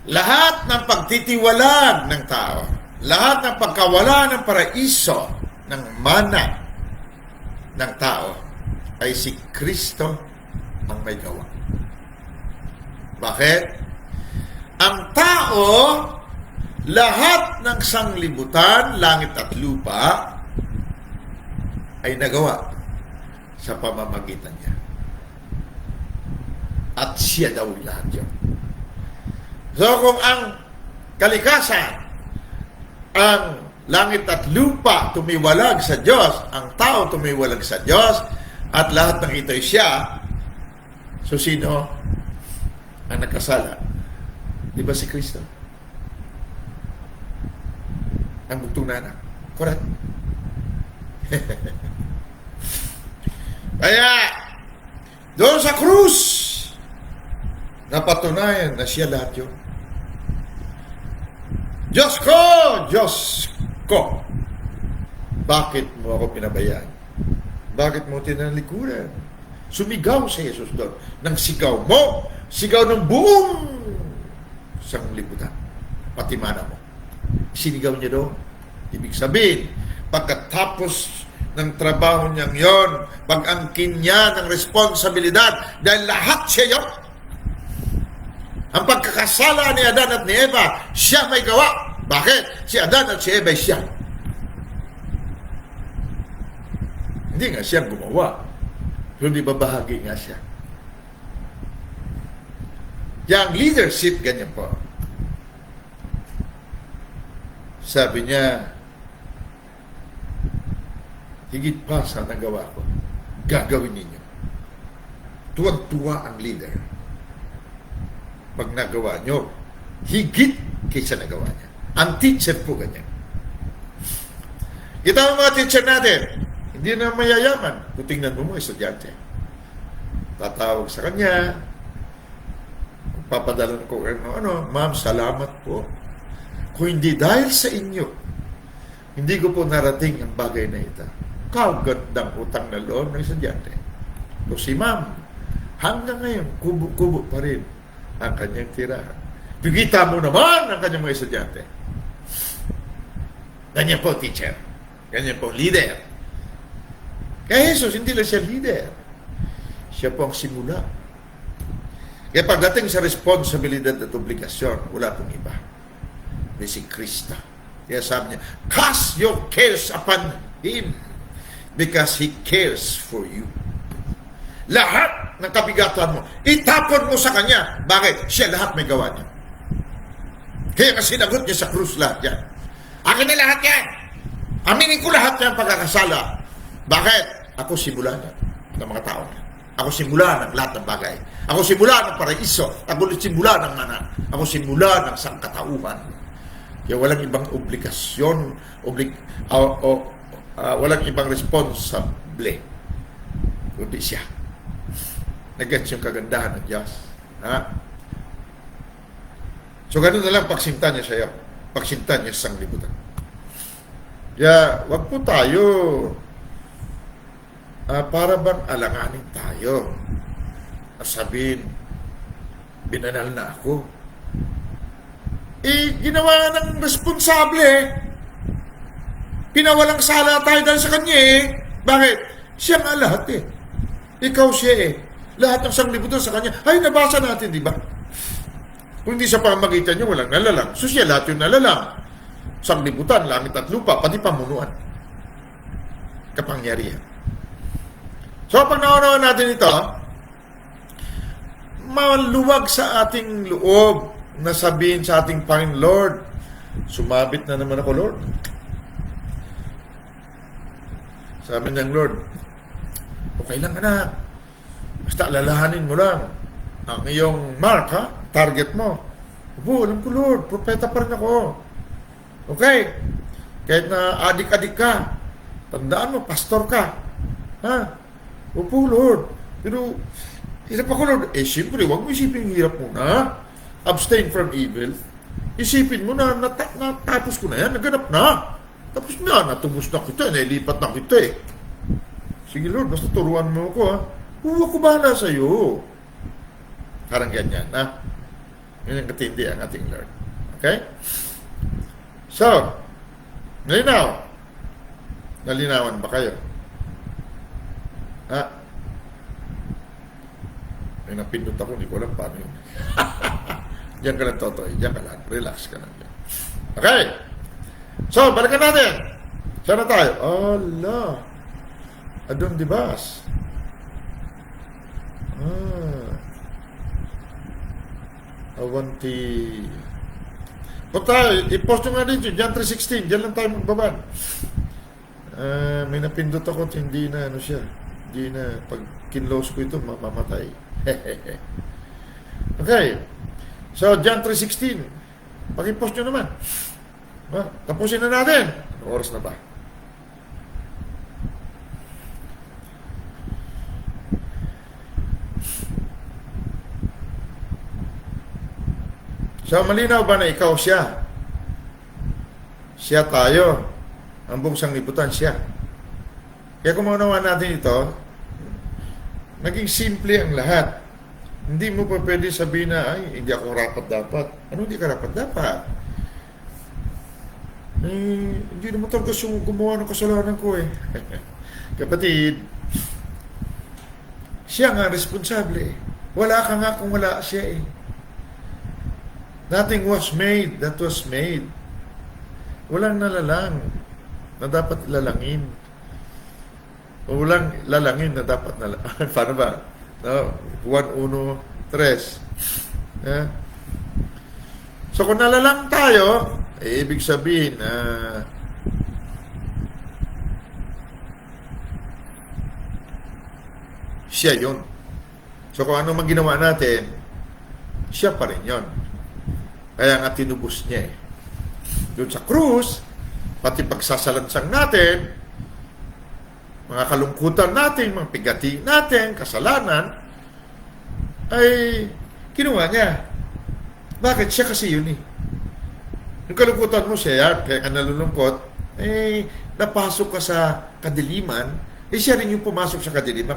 Lahat ng pagtitiwalag ng tao, lahat ng pagkawala ng paraiso, ng mana ng tao, ay si Kristo ang may gawa. Bakit? Ang tao, lahat ng sanglibutan, langit at lupa, ay nagawa sa pamamagitan niya. At siya daw lahat yun. So kung ang kalikasan, ang langit at lupa tumiwalag sa Diyos, ang tao tumiwalag sa Diyos, at lahat ng ito'y siya, so sino ang nagkasala? Di ba si Kristo? Ang bugtong na anak. Correct? Kaya, doon sa krus, napatunayan na siya lahat yun. Diyos ko! Diyos ko! Bakit mo ako pinabayaan? Bakit mo tinalikuran? Sumigaw si Jesus doon. Nang sigaw mo, sigaw ng buong sanglibutan. Pati mana mo. Sinigaw niya doon. Ibig sabihin, pagkatapos ng trabaho niyang yon, pag-angkin niya ng responsibilidad, dahil lahat siya yun. Ang pagkakasala ni Adan at ni Eva, siya may gawa. Bakit? Si Adan at si Eva ay siya. Hindi nga siya gumawa. Kundi babahagi nga siya. Yang leadership, ganyan po. Sabi niya, higit pa sa nagawa ko, gagawin ninyo. Tuwag-tuwa ang leader. Pag nagawa nyo, higit kaysa nagawa niya. Ang teacher po ganyan. Kita ang mga teacher natin, hindi na mayayaman. Kung tingnan mo estudyante. Tatawag sa kanya, papadala ko, ma'am, salamat po. Kung hindi dahil sa inyo, hindi ko po narating ang bagay na ito. Kagandang utang na loob ng estudyante. So si ma'am, hanggang ngayon, kubo-kubo pa rin ang kanyang tirahan. Pigita mo naman ang kanyang mga estudyante. Ganyan po, teacher. Ganyan po, leader. Kaya Jesus, hindi lang siya leader. Siya po ang simula. Kaya pagdating sa responsibilidad at obligasyon, wala pong iba. May si Kristo. Kaya sabi niya, cast your cares upon Him because He cares for you. Lahat ng kabigatan mo, itapon mo sa Kanya. Bakit? Siya lahat may gawa niya. Kaya sinagot niya sa krus lahat yan. Akin na lahat yan. Aminin ko lahat yan pagkakasala. Bakit? Ako simula na ng mga tao. Ako simula ng lahat ng bagay. Ako simula ng paraiso. Ako simula ng mana. Ako simula ng sangkatauhan. Kaya walang ibang obligasyon, walang ibang responsable. Kundi siya. Nag-gets yung kagandahan ng Diyos. Ha? So, ganun na lang pagsinta niya sa'yo. Pagsinta niya sa sanglibutan. Kaya, wag po tayo para bang alanganin tayo. Sabihin, binanal na ako. Ginawa ng responsable. Pinawalang sala tayo dahil sa kanya Bakit? Siya nga lahat Ikaw siya Lahat ng sanglibutan sa kanya. Ay, nabasa natin, di ba? Kung hindi sa pamagitan niya, walang nalalang. So siya lahat yung nalalang. Sanglibutan, langit at lupa, pati pamunuan. Kapangyarihan. So, pag naunawan natin ito, maluwag sa ating loob na sabihin sa ating Panginoon, Lord, sumabit na naman ako, Lord. Sabi ng Lord, okay lang anak. Basta lalahanin mo lang ang iyong mark, target mo. Opo, alam ko, Lord, propeta pa rin ako. Okay. Kahit na adik-adik ka, tandaan mo, pastor ka. Opo, Lord. Pero, hirap ako, Lord. Siyempre, huwag mo isipin hirap muna. abstain from evil, isipin mo na natapos ko na yan, naganap na. Tapos na, natubos na kita, nailipat na kita eh. Sige Lord, basta turuan mo ako ha. Ako bahala sa'yo. Parang ganyan, ha? Yun ang katindi ang ating Lord. Okay? So, nalinaw. Nalinawan ba kayo? Ha? May napindot ako, hindi ko alam paano yun. Diyan ka lang, Totoy. Diyan ka lang. Relax ka lang. Okay? So, balikan natin. Saan na tayo? Allah. Adon di Bas. Awanti. Kung tayo, i-post nyo nga dito, John 3:16. Diyan lang tayo magbaban. May napindot ako at hindi na, ano siya, hindi na, pag kinlose ko ito, mamamatay. Okay. So, John 3:16. Pag-i-post nyo naman. Tapusin na natin. Anong oras na ba? So, malinaw ba na ikaw siya? Siya tayo. Ang buong sanglibutan siya. Kaya kung maunawa natin ito, naging simple ang lahat. Hindi mo pa pwede sabihin na, ay, hindi ako rapat dapat. Ano hindi ka rapat dapat? Hindi naman talaga gumawa ng kasalanan ko eh. Kapatid, siya nga responsable. Wala ka nga kung wala siya eh. Nothing was made that was made. Walang nalalang na dapat lalangin. O walang lalangin na dapat nalalang. Paano ba? No? 1:1:3. Yeah. So kung nalalang tayo, ibig sabihin na siya yun. So kung ano man ginawa natin, siya pa rin yun. Kaya nga tinubos niya eh. Doon sa krus, pati pagsasalansang natin, mga kalungkutan natin, mga pigati natin, kasalanan, ay kinuha niya. Bakit? Siya kasi yun eh. Yung kalungkutan mo siya, kaya ka nalulungkot, napasok ka sa kadiliman, siya rin yung pumasok sa kadiliman.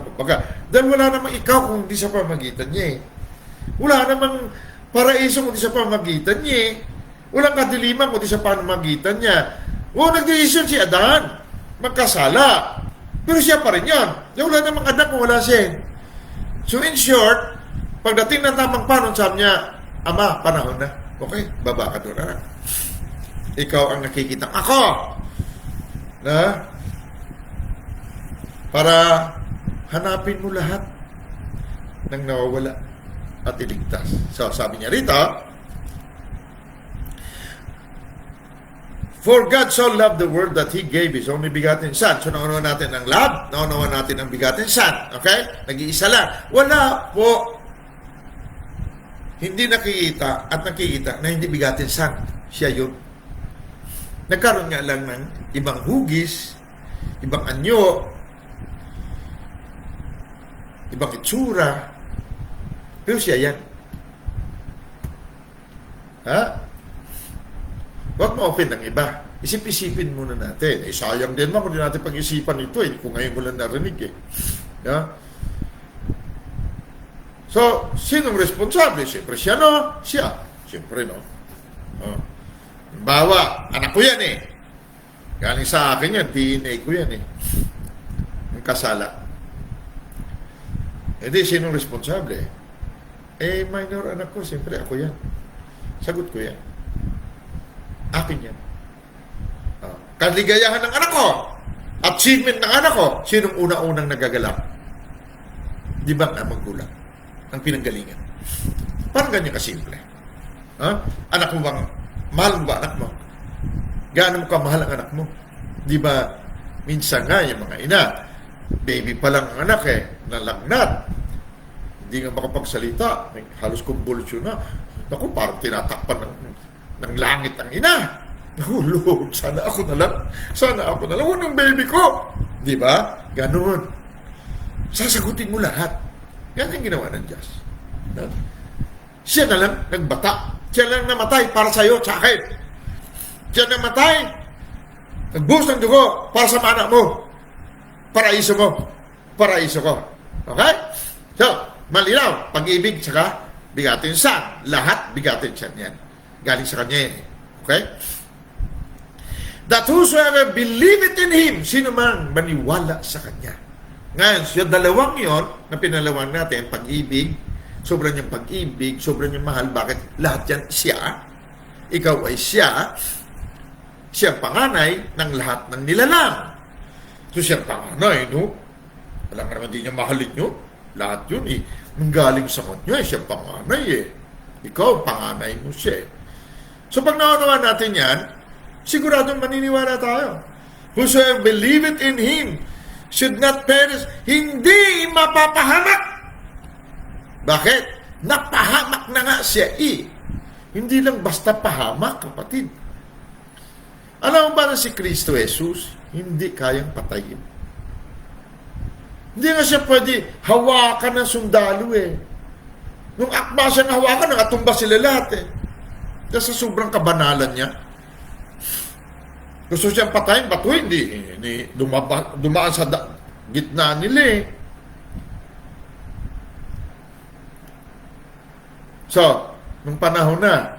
Dahil wala namang ikaw kung hindi sa pamagitan niya eh. Wala namang paraiso kung di sa pamagitan niya. Walang kadiliman kung di sa pamagitan niya. Nag-decision si Adan. Magkasala. Pero siya pa rin yan. Wala namang anak kung wala siya. So in short, pagdating ng tamang panon, sabi niya, Ama, panahon na. Okay, baba ka doon na. Ikaw ang nakikita. Ako! Na? Para hanapin mo lahat ng nawawala at iligtas. So, sabi niya rito, for God so loved the world that He gave His only begotten Son. So, naunawa natin ang love, naunawa natin ang begotten Son. Okay? Nag-iisa lang. Wala po. Hindi nakikita at nakikita na hindi begotten Son. Siya yun. Nagkaroon nga lang ng ibang hugis, ibang anyo, ibang itsura, pero siya yan. Ha? Huwag ma-open ng iba. Isip-isipin muna natin. Sayang din man kung di natin pag-isipan ito eh. Kung ngayon ko lang narinig eh. Ha? So, sinong responsable? Siyempre siya, no? Siya. Siyempre, no? Bawa, anak ko yan eh. Galing sa akin yan. DNA ko yan eh. Ang kasala. Hindi, sinong responsable? Minor anak ko, siyempre ako yan. Sagot ko yan. Akin yan. Kaligayahan ng anak ko, achievement ng anak ko, sinong una-unang nagagalak? Di ba nga magulang? Ang pinanggalingan. Parang ganyan kasimple. Anak mo bang, mahal mo ba anak mo? Gaano mo kamahal ang anak mo? Di ba, minsan nga yung mga ina, baby pa lang ang anak nalagnat. Hindi nga makapagsalita. May halos convulsion na. Naku, parang tinatakpan ng langit ang ina. Oh, Lord, sana ako na lang. Sana ako na lang. Unang baby ko. Di ba? Ganun. Sasagutin mo lahat. Yan ang ginawa ng Diyos. Siya na lang nagbata. Siya lang namatay para sa iyo, sa akin. Siya namatay. Nagbuhos ng dugo para sa anak mo. Paraiso mo. Paraiso ko. Okay? So, malinaw. Pag-ibig, saka bigatin sa. Lahat bigatin siya niyan. Galing sa kanya. Okay? That whosoever believeth in Him, sino man maniwala sa Kanya. Ngayon, yung dalawang yon na pinalawang natin, pag-ibig, sobrang niyang pag-ibig, sobrang niyang mahal. Bakit? Lahat yan siya. Ikaw ay siya. Siya panganay ng lahat ng nilalang. So siya panganay, no? Wala nga naman din niya mahalin nyo. Lahat yun, eh. Manggaling sa kanya, siya panganay, eh. Ikaw, panganay mo siya, eh. So pag naunawa natin yan, siguradong maniniwala tayo. Whosoever believeth in Him should not perish. Hindi mapapahamak. Bakit? Napahamak na nga siya, eh. Hindi lang basta pahamak, kapatid. Alam mo ba na si Kristo Jesus, hindi kayang patayin. Hindi nga siya pwede hawakan ng sundalo, eh. Nung akma siyang hawakan, nakatumba sila lahat, eh. Kasi sa sobrang kabanalan niya. Gusto siyang patayin, bato hindi dumaan sa gitna nila, eh. So, nung panahon na,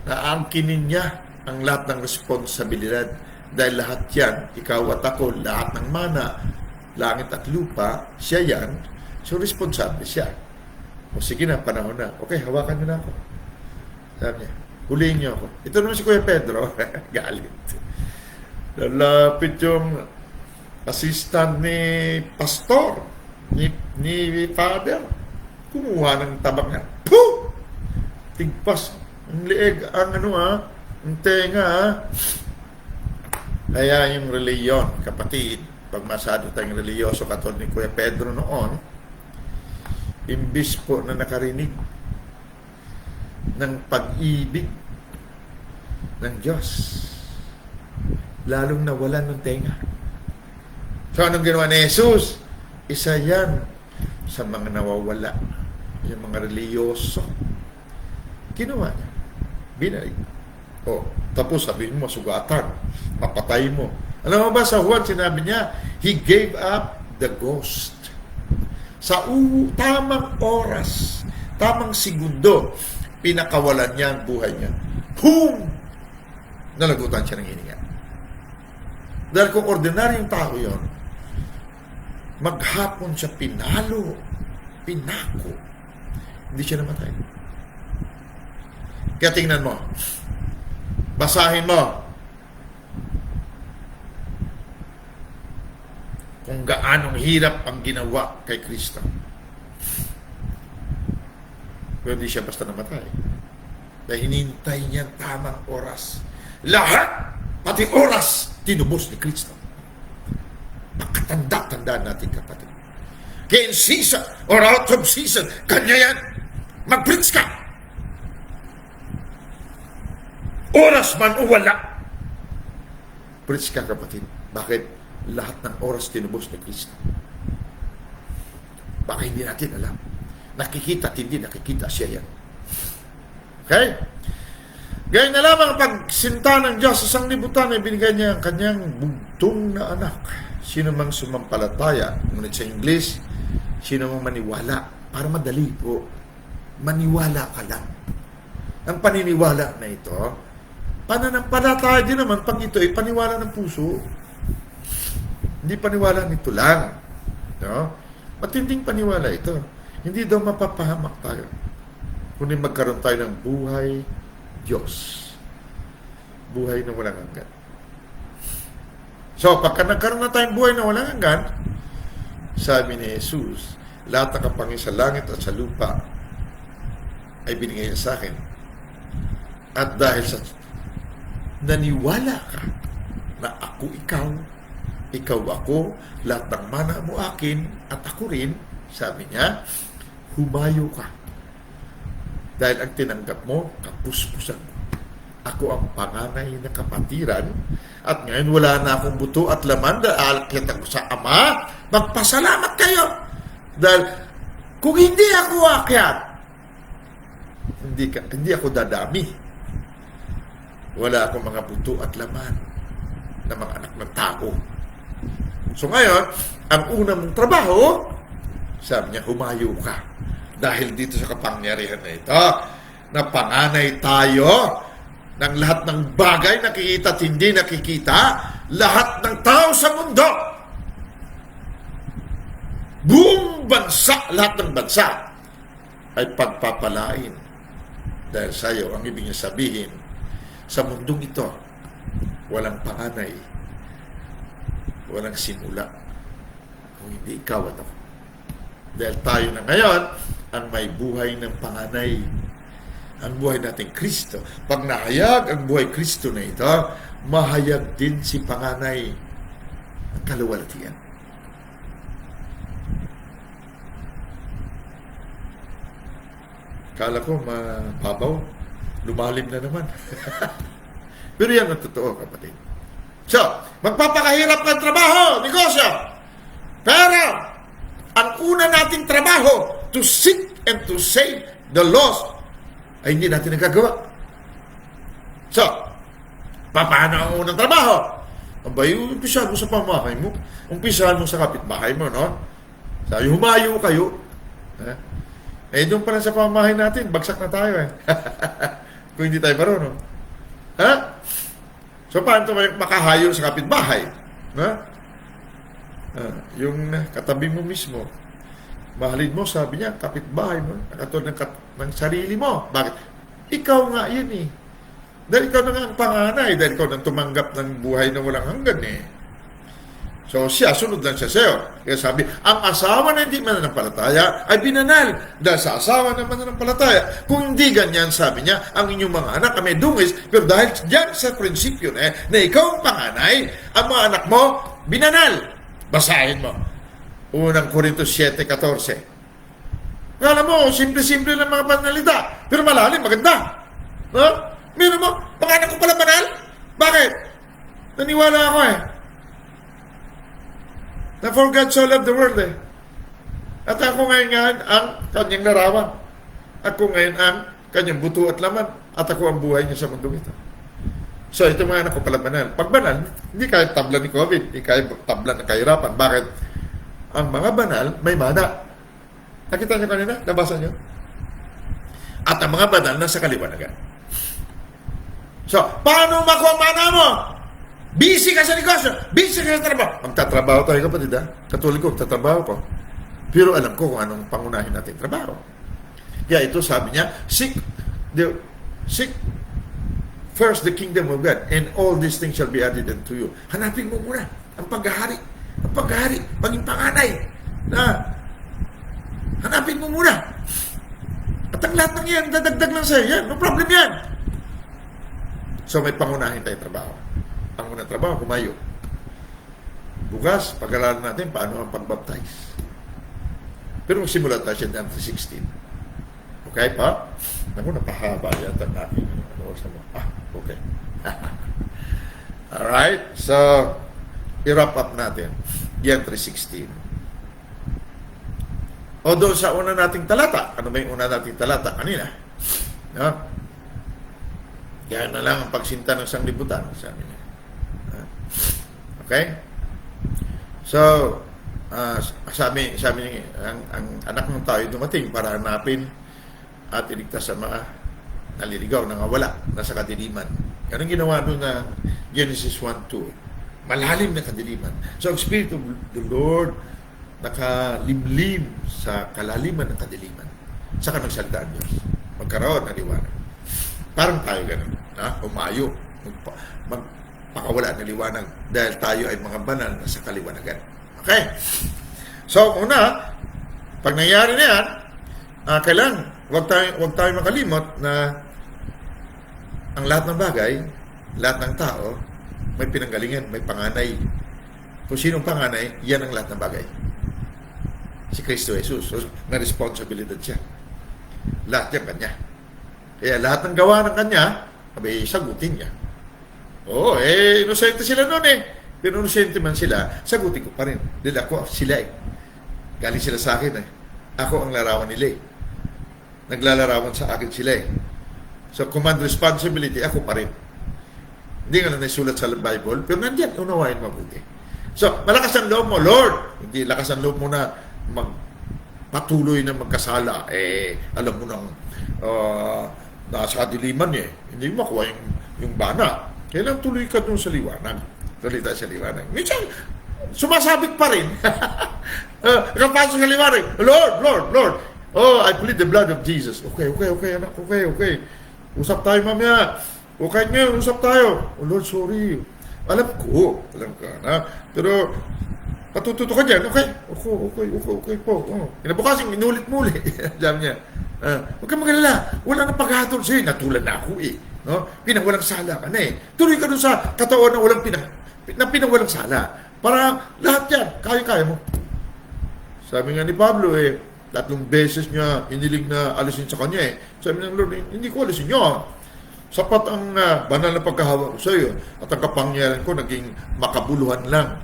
naangkinin niya ang lahat ng responsibilidad. Dahil lahat yan, ikaw at ako, lahat ng mana, langit at lupa, siya yan. So, responsable siya. O sige na, panahon na. Okay, hawakan niyo na ako. Sabi niya, huliin niyo ako. Ito naman si Kuya Pedro, galit. Lalapit yung assistant ni pastor, ni father. Kumuha ng tabak niya. Puh! Tigpas. Ang lieg, ang ang tenga, Kaya yung reliyon, kapatid, pag masyado tayong reliyoso katulad ni Kuya Pedro noon, imbis po na nakarinig ng pag-ibig ng Diyos, lalong nawalan ng tenga. So, anong ginawa ni Jesus? Isa yan sa mga nawawala, yung mga reliyoso. Ginawa niya. Binalik. O, tapos sabihin mo, sugatan, mapatay mo. Alam mo ba sa Juan, sinabi niya, He gave up the ghost. Sa tamang oras, tamang segundo, pinakawalan niya ang buhay niya. Boom! Nalagutan siya ng hininga. Dahil kung ordinaryong tao yon, maghapon siya pinalo, pinako, hindi siya namatay. Kaya tingnan mo, basahin mo kung gaanong hirap ang ginawa kay Kristo. Pero hindi siya basta namatay. Dahil hinintay niya ang tamang oras. Lahat, pati oras, tinubos ni Kristo. Makatanda-tandaan natin, kapatid. Kaya in season or out of season, kanya yan. Mag-preach ka. Oras man o wala. Preach ka, kapatid. Bakit? Lahat ng oras tinubos ni Kristo. Baka hindi natin alam. Nakikita at hindi nakikita siya yan. Okay? Gaya na lamang pagsinta ng Diyos sa sanglibutan ay binigay niya ang kanyang bugtong na anak. Sino mang sumampalataya, ngunit sa English, sino mang maniwala. Para madali po, maniwala ka lang. Ang paniniwala na ito, pananampalataya din naman pag ito ay paniwala ng puso. Hindi paniwala nito lang. No? Matinding paniwala ito. Hindi daw mapapahamak tayo. Kundi magkaroon tayo ng buhay Diyos. Buhay na walang hanggan. So, pagka nagkaroon na tayong buhay na walang hanggan, sabi ni Jesus, lahat ng kapangyarihan sa langit at sa lupa ay binigay niya sa akin. At dahil sa naniwala ka na ako ikaw, ikaw ako, lahat ng mana mo akin, at ako rin, sabi niya, humayo ka. Dahil ang tinanggap mo, kapuspusan mo. Ako ang panganay na kapatiran, at ngayon wala na akong buto at laman, dahil kita ko sa Ama, magpasalamat kayo. Dahil kung hindi ako aakyat hindi ako dadami. Wala akong mga buto at laman na mga anak ng tao. So ngayon, ang una mong trabaho, sabi niya, humayo ka. Dahil dito sa kapangyarihan na ito, na panganay tayo ng lahat ng bagay nakikita at hindi nakikita, lahat ng tao sa mundo, buong bansa, lahat ng bansa, ay pagpapalain. Dahil sa iyo, ang ibig niya sabihin, sa mundong ito, walang panganay, walang simula, kung hindi ikaw at ako. Dahil tayo na ngayon, ang may buhay ng panganay, ang buhay nating Kristo. Pag nahayag ang buhay Kristo na ito, mahayag din si panganay ang kaluwalhatian. Kala ko mababaw, lumalim na naman. Pero yan ang totoo, kapatid. So, magpapakahirap ng trabaho, negosyo. Pero, ang una nating trabaho, to seek and to save the lost, ay hindi natin nagagawa. So, paano ang unang trabaho? Abay, umpisahan mo sa pamahay mo. Umpisahan mo sa kapitbahay mo, no? Sabi, humayo kayo. Eh, doon pa lang sa pamahay natin, bagsak na tayo eh. Kung hindi tayo marunong. Ha? So, paano tayo makahayo sa kapitbahay? Ha? Yung katabi mo mismo, mahalin mo, sabi niya, kapitbahay mo, katulad ng sarili mo. Bakit? Ikaw nga yun eh. Dahil ikaw na nga ang panganay, dahil ikaw nang tumanggap ng buhay na walang hanggan eh. So siya, sunod lang siya sa'yo. Kaya sabi, ang asawa na hindi mananampalataya ay binanal. Dahil sa asawa na mananampalataya, kung hindi ganyan, sabi niya, ang inyong mga anak ay may dungis, pero dahil dyan sa prinsipyo na ikaw ang panganay, ang mga anak mo, binanal. Basahin mo. Unang Korintos 7:14. Alam mo, simple-simple lang mga panalita, pero malalim, maganda. Meron mo, mga anak ko pala banal? Bakit? Naniwala ako eh. Na for God so loved the world eh. At ako ngayon ang kanyang larawan. Ako ngayon ang kanyang buto at laman. At ako ang buhay niya sa mundo ito. So ito mga anak ko pala banal. Pag banal, hindi kaya tabla ni COVID, hindi kaya tabla ng kahirapan. Bakit? Ang mga banal may mana. Nakita niyo kanina? Nabasa niyo? At ang mga banal nasa kaliwanagan. So, paano makuha ang mana mo? Busy ka sa negosyo, busy ka sa trabaho. Magtatrabaho tayo, kapatid, ha? Katulad ko, magtatrabaho ko. Pero alam ko kung anong pangunahin natin trabaho. Kaya ito sabi niya, seek first the kingdom of God, and all these things shall be added unto you. Hanapin mo muna ang paghahari. Ang paghahari, maging panganay. Hanapin mo muna. At ang lahat ng yan, dadagdag lang sa'yo. Yan, no problem yan. So may pangunahin tayong trabaho. Ang unang trabaho, humayo. Bukas, pag-aralan natin paano ang pag-baptize. Pero magsimula tayo siya down to 16. Okay pa? Naku, napahaba yata na aking okay. Alright, so i-wrap up natin. Yan 3:16. O doon sa una nating talata. Ano ba yung una nating talata kanina? No? Yan na lang ang pagsinta ng sanglibutan, sabi niya. Okay? So, sabi niya, ang anak ng tao dumating para hanapin at iligtas sa mga naliligaw, nangawala, nasa kadiliman. Ganun ginawa doon na Genesis 1:2. Malalim na kadiliman. So, ang Spirit of the Lord nakalimlim sa kalaliman ng kadiliman. Saka nagsalita ang Diyos. Magkaroon na liwanag. Parang tayo ganun. Umayo. Magpakawala ng liwanag. Dahil tayo ay mga banal na sa kaliwanagan. Okay? So, una, pag nangyari na yan, kailangan, huwag tayo makalimot na ang lahat ng bagay, lahat ng tao, may pinanggalingan, may panganay. Kung sinong panganay, yan ang lahat ng bagay. Si Kristo Jesus. So, may responsibilidad siya. Lahat yan kanya. Kaya lahat ng gawa ng kanya, sagutin niya. Inosente sila noon eh. Pero inosente man sila, sagutin ko pa rin. Dahil ako, sila eh. Galing sila sa akin eh. Ako ang larawan nila eh. Naglalarawan sa akin sila eh. So, command responsibility, ako pa rin. Hindi nga lang naisulat sa Bible, pero nandiyan, unawain mabuti. So, malakas ang loob mo, Lord. Hindi lakas ang loob mo na patuloy na magkasala. Alam mo nang nasa kadiliman hindi mo makuha yung bana. Kailangan tuloy ka dun sa liwanag. Tuloy tayo sa liwanag. Minsan, sumasabit pa rin. Kapasok sa liwanag, Lord. Oh, I plead the blood of Jesus. Okay, anak. Okay. Usap tayo mamaya. O kahit ngayon, usap tayo. Oh, Lord, sorry. Alam ko na. Pero, patututo ka dyan. Okay po. Kinabukasin, inulit-muli. Sabi niya, huwag kang magalala. Wala nang paghatol sa'yo. Natulad na ako No? Pinangwalang sala ka na Tuloy ka dun sa kataon na walang pinangwalang sala. Para lahat yan, kaya mo. Sabi nga ni Pablo 3 beses niya iniling na alisin sa kanya Sabi ng Lord, hindi ko alisin niyo. Sapat ang banal na pagkahawak ko sa iyo at ang kapangyarihan ko naging makabuluhan lang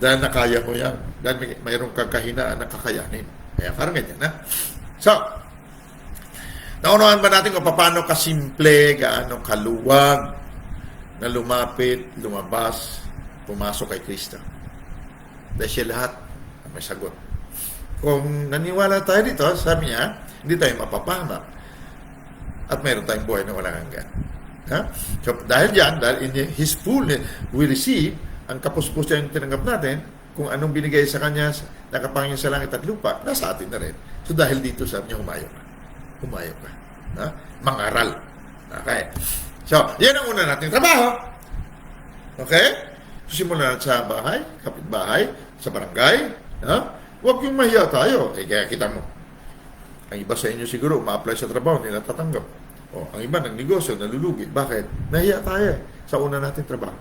dahil nakaya mo yan. Dahil mayroong kakahinaan na kakayanin. Kaya parang ganyan, So, naunawan ba natin kung paano kasimple, gaano kaluwag na lumapit, lumabas, pumasok kay Kristo? Dahil siya lahat may sagot. Kung naniwala tayo dito, sabi niya, hindi tayo mapapahamak. At mayroon tayong buhay na walang hanggan. So, dahil in His fullness, we receive ang kapuspusan yung tinanggap natin, kung anong binigay sa Kanya, nakapangyarihan sa langit at lupa, nasa atin na rin. So, dahil dito, sabi niya, humayo ka. Mangaral. Okay? So, yan ang una nating trabaho. Okay? So, simulan natin sa bahay, kapitbahay, sa barangay. Huwag yung mahiya tayo. Kaya kita mo, ang iba sa inyo siguro, ma-apply sa trabaho, hindi natatanggap. Ang iba ng negosyo, nalulugi. Bakit? Nahiya tayo sa una natin trabaho.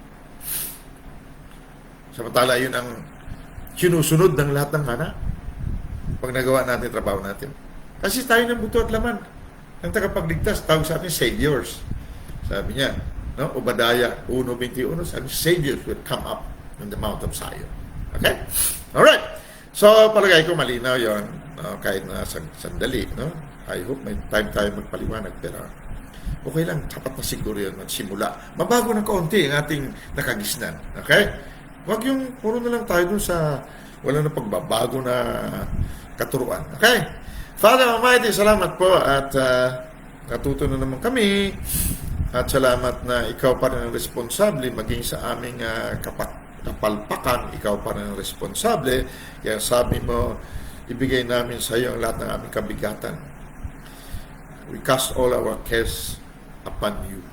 Samantala, yun ang sinusunod ng lahat ng mana pag nagawa natin trabaho natin. Kasi tayo ng buto at laman. Ang tagapagligtas, tawag sa atin, saviors. Sabi niya, Obadiah 1:21, sabi, saviors will come up on the Mount of Zion. Okay? Alright. So, palagay ko malinaw yon kahit na sandali. I hope may time tayo magpaliwanag. Pero, okay lang, tapat na siguro yun magsimula. Mabago ng kaunti ang ating nakagisnan. Okay? Huwag yung puro na lang tayo dun sa wala na pagbabago na katuruan. Okay? Father Almighty, salamat po at natuto na naman kami at salamat na ikaw pa rin ang responsable maging sa aming kapalpakan, ikaw pa rin ang responsable. Kaya sabi mo, ibigay namin sa iyo ang lahat ng aming kabigatan. We cast all our cares upon you.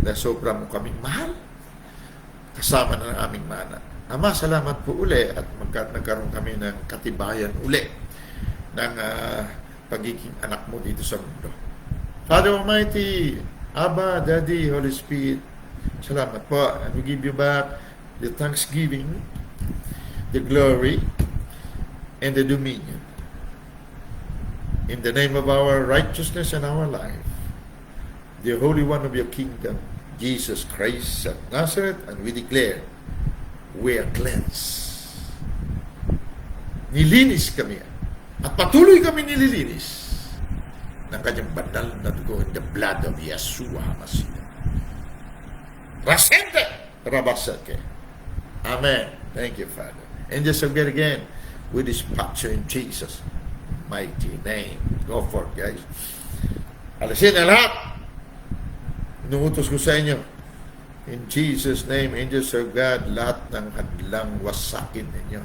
Na sobra mo kaming mahal, kasama ng aming mana. Ama, salamat po uli at nagkaroon kami ng katibayan uli ng pagiging anak mo dito sa mundo. Father Almighty, Abba, Daddy, Holy Spirit, salamat po. And we give you back the thanksgiving, the glory, and the dominion. In the name of our righteousness and our life, the Holy One of your kingdom, Jesus Christ of Nazareth, and we declare, we are cleansed. Nilinis kami at patuloy kami nililinis ng kanyang banal na dugo in the blood of Yeshua HaMashiach. Rasente Rabasake. Amen. Thank you, Father. And just again, we dispatch you in Jesus' mighty name. Go for it, guys. Alisin na lahat. Inuutos ko sa inyo. In Jesus' name, angels of God, lahat ng hadlang wasakin ninyo.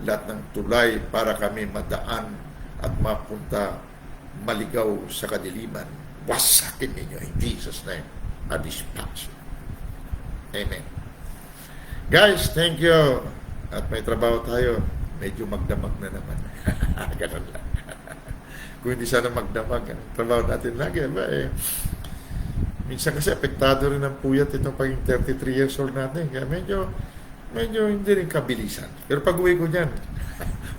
Lahat ng tulay para kami madaan at mapunta maligaw sa kadiliman. Wasakin ninyo in Jesus' name. I dispatch you. Amen. Guys, thank you. At may trabaho tayo. Medyo magdamag na naman. Ganun lang. Kung hindi sana magdamag, ang trabaho natin lagi, minsan kasi apektado rin ang puyat itong paging 33 years old natin. Kaya medyo hindi rin kabilisan. Pero pag uwi ko dyan,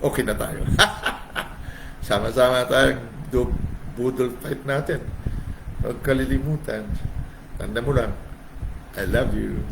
okay na tayo. Sama-sama tayong budol fight natin. Huwag kalilimutan. Tanda mo lang, I love you.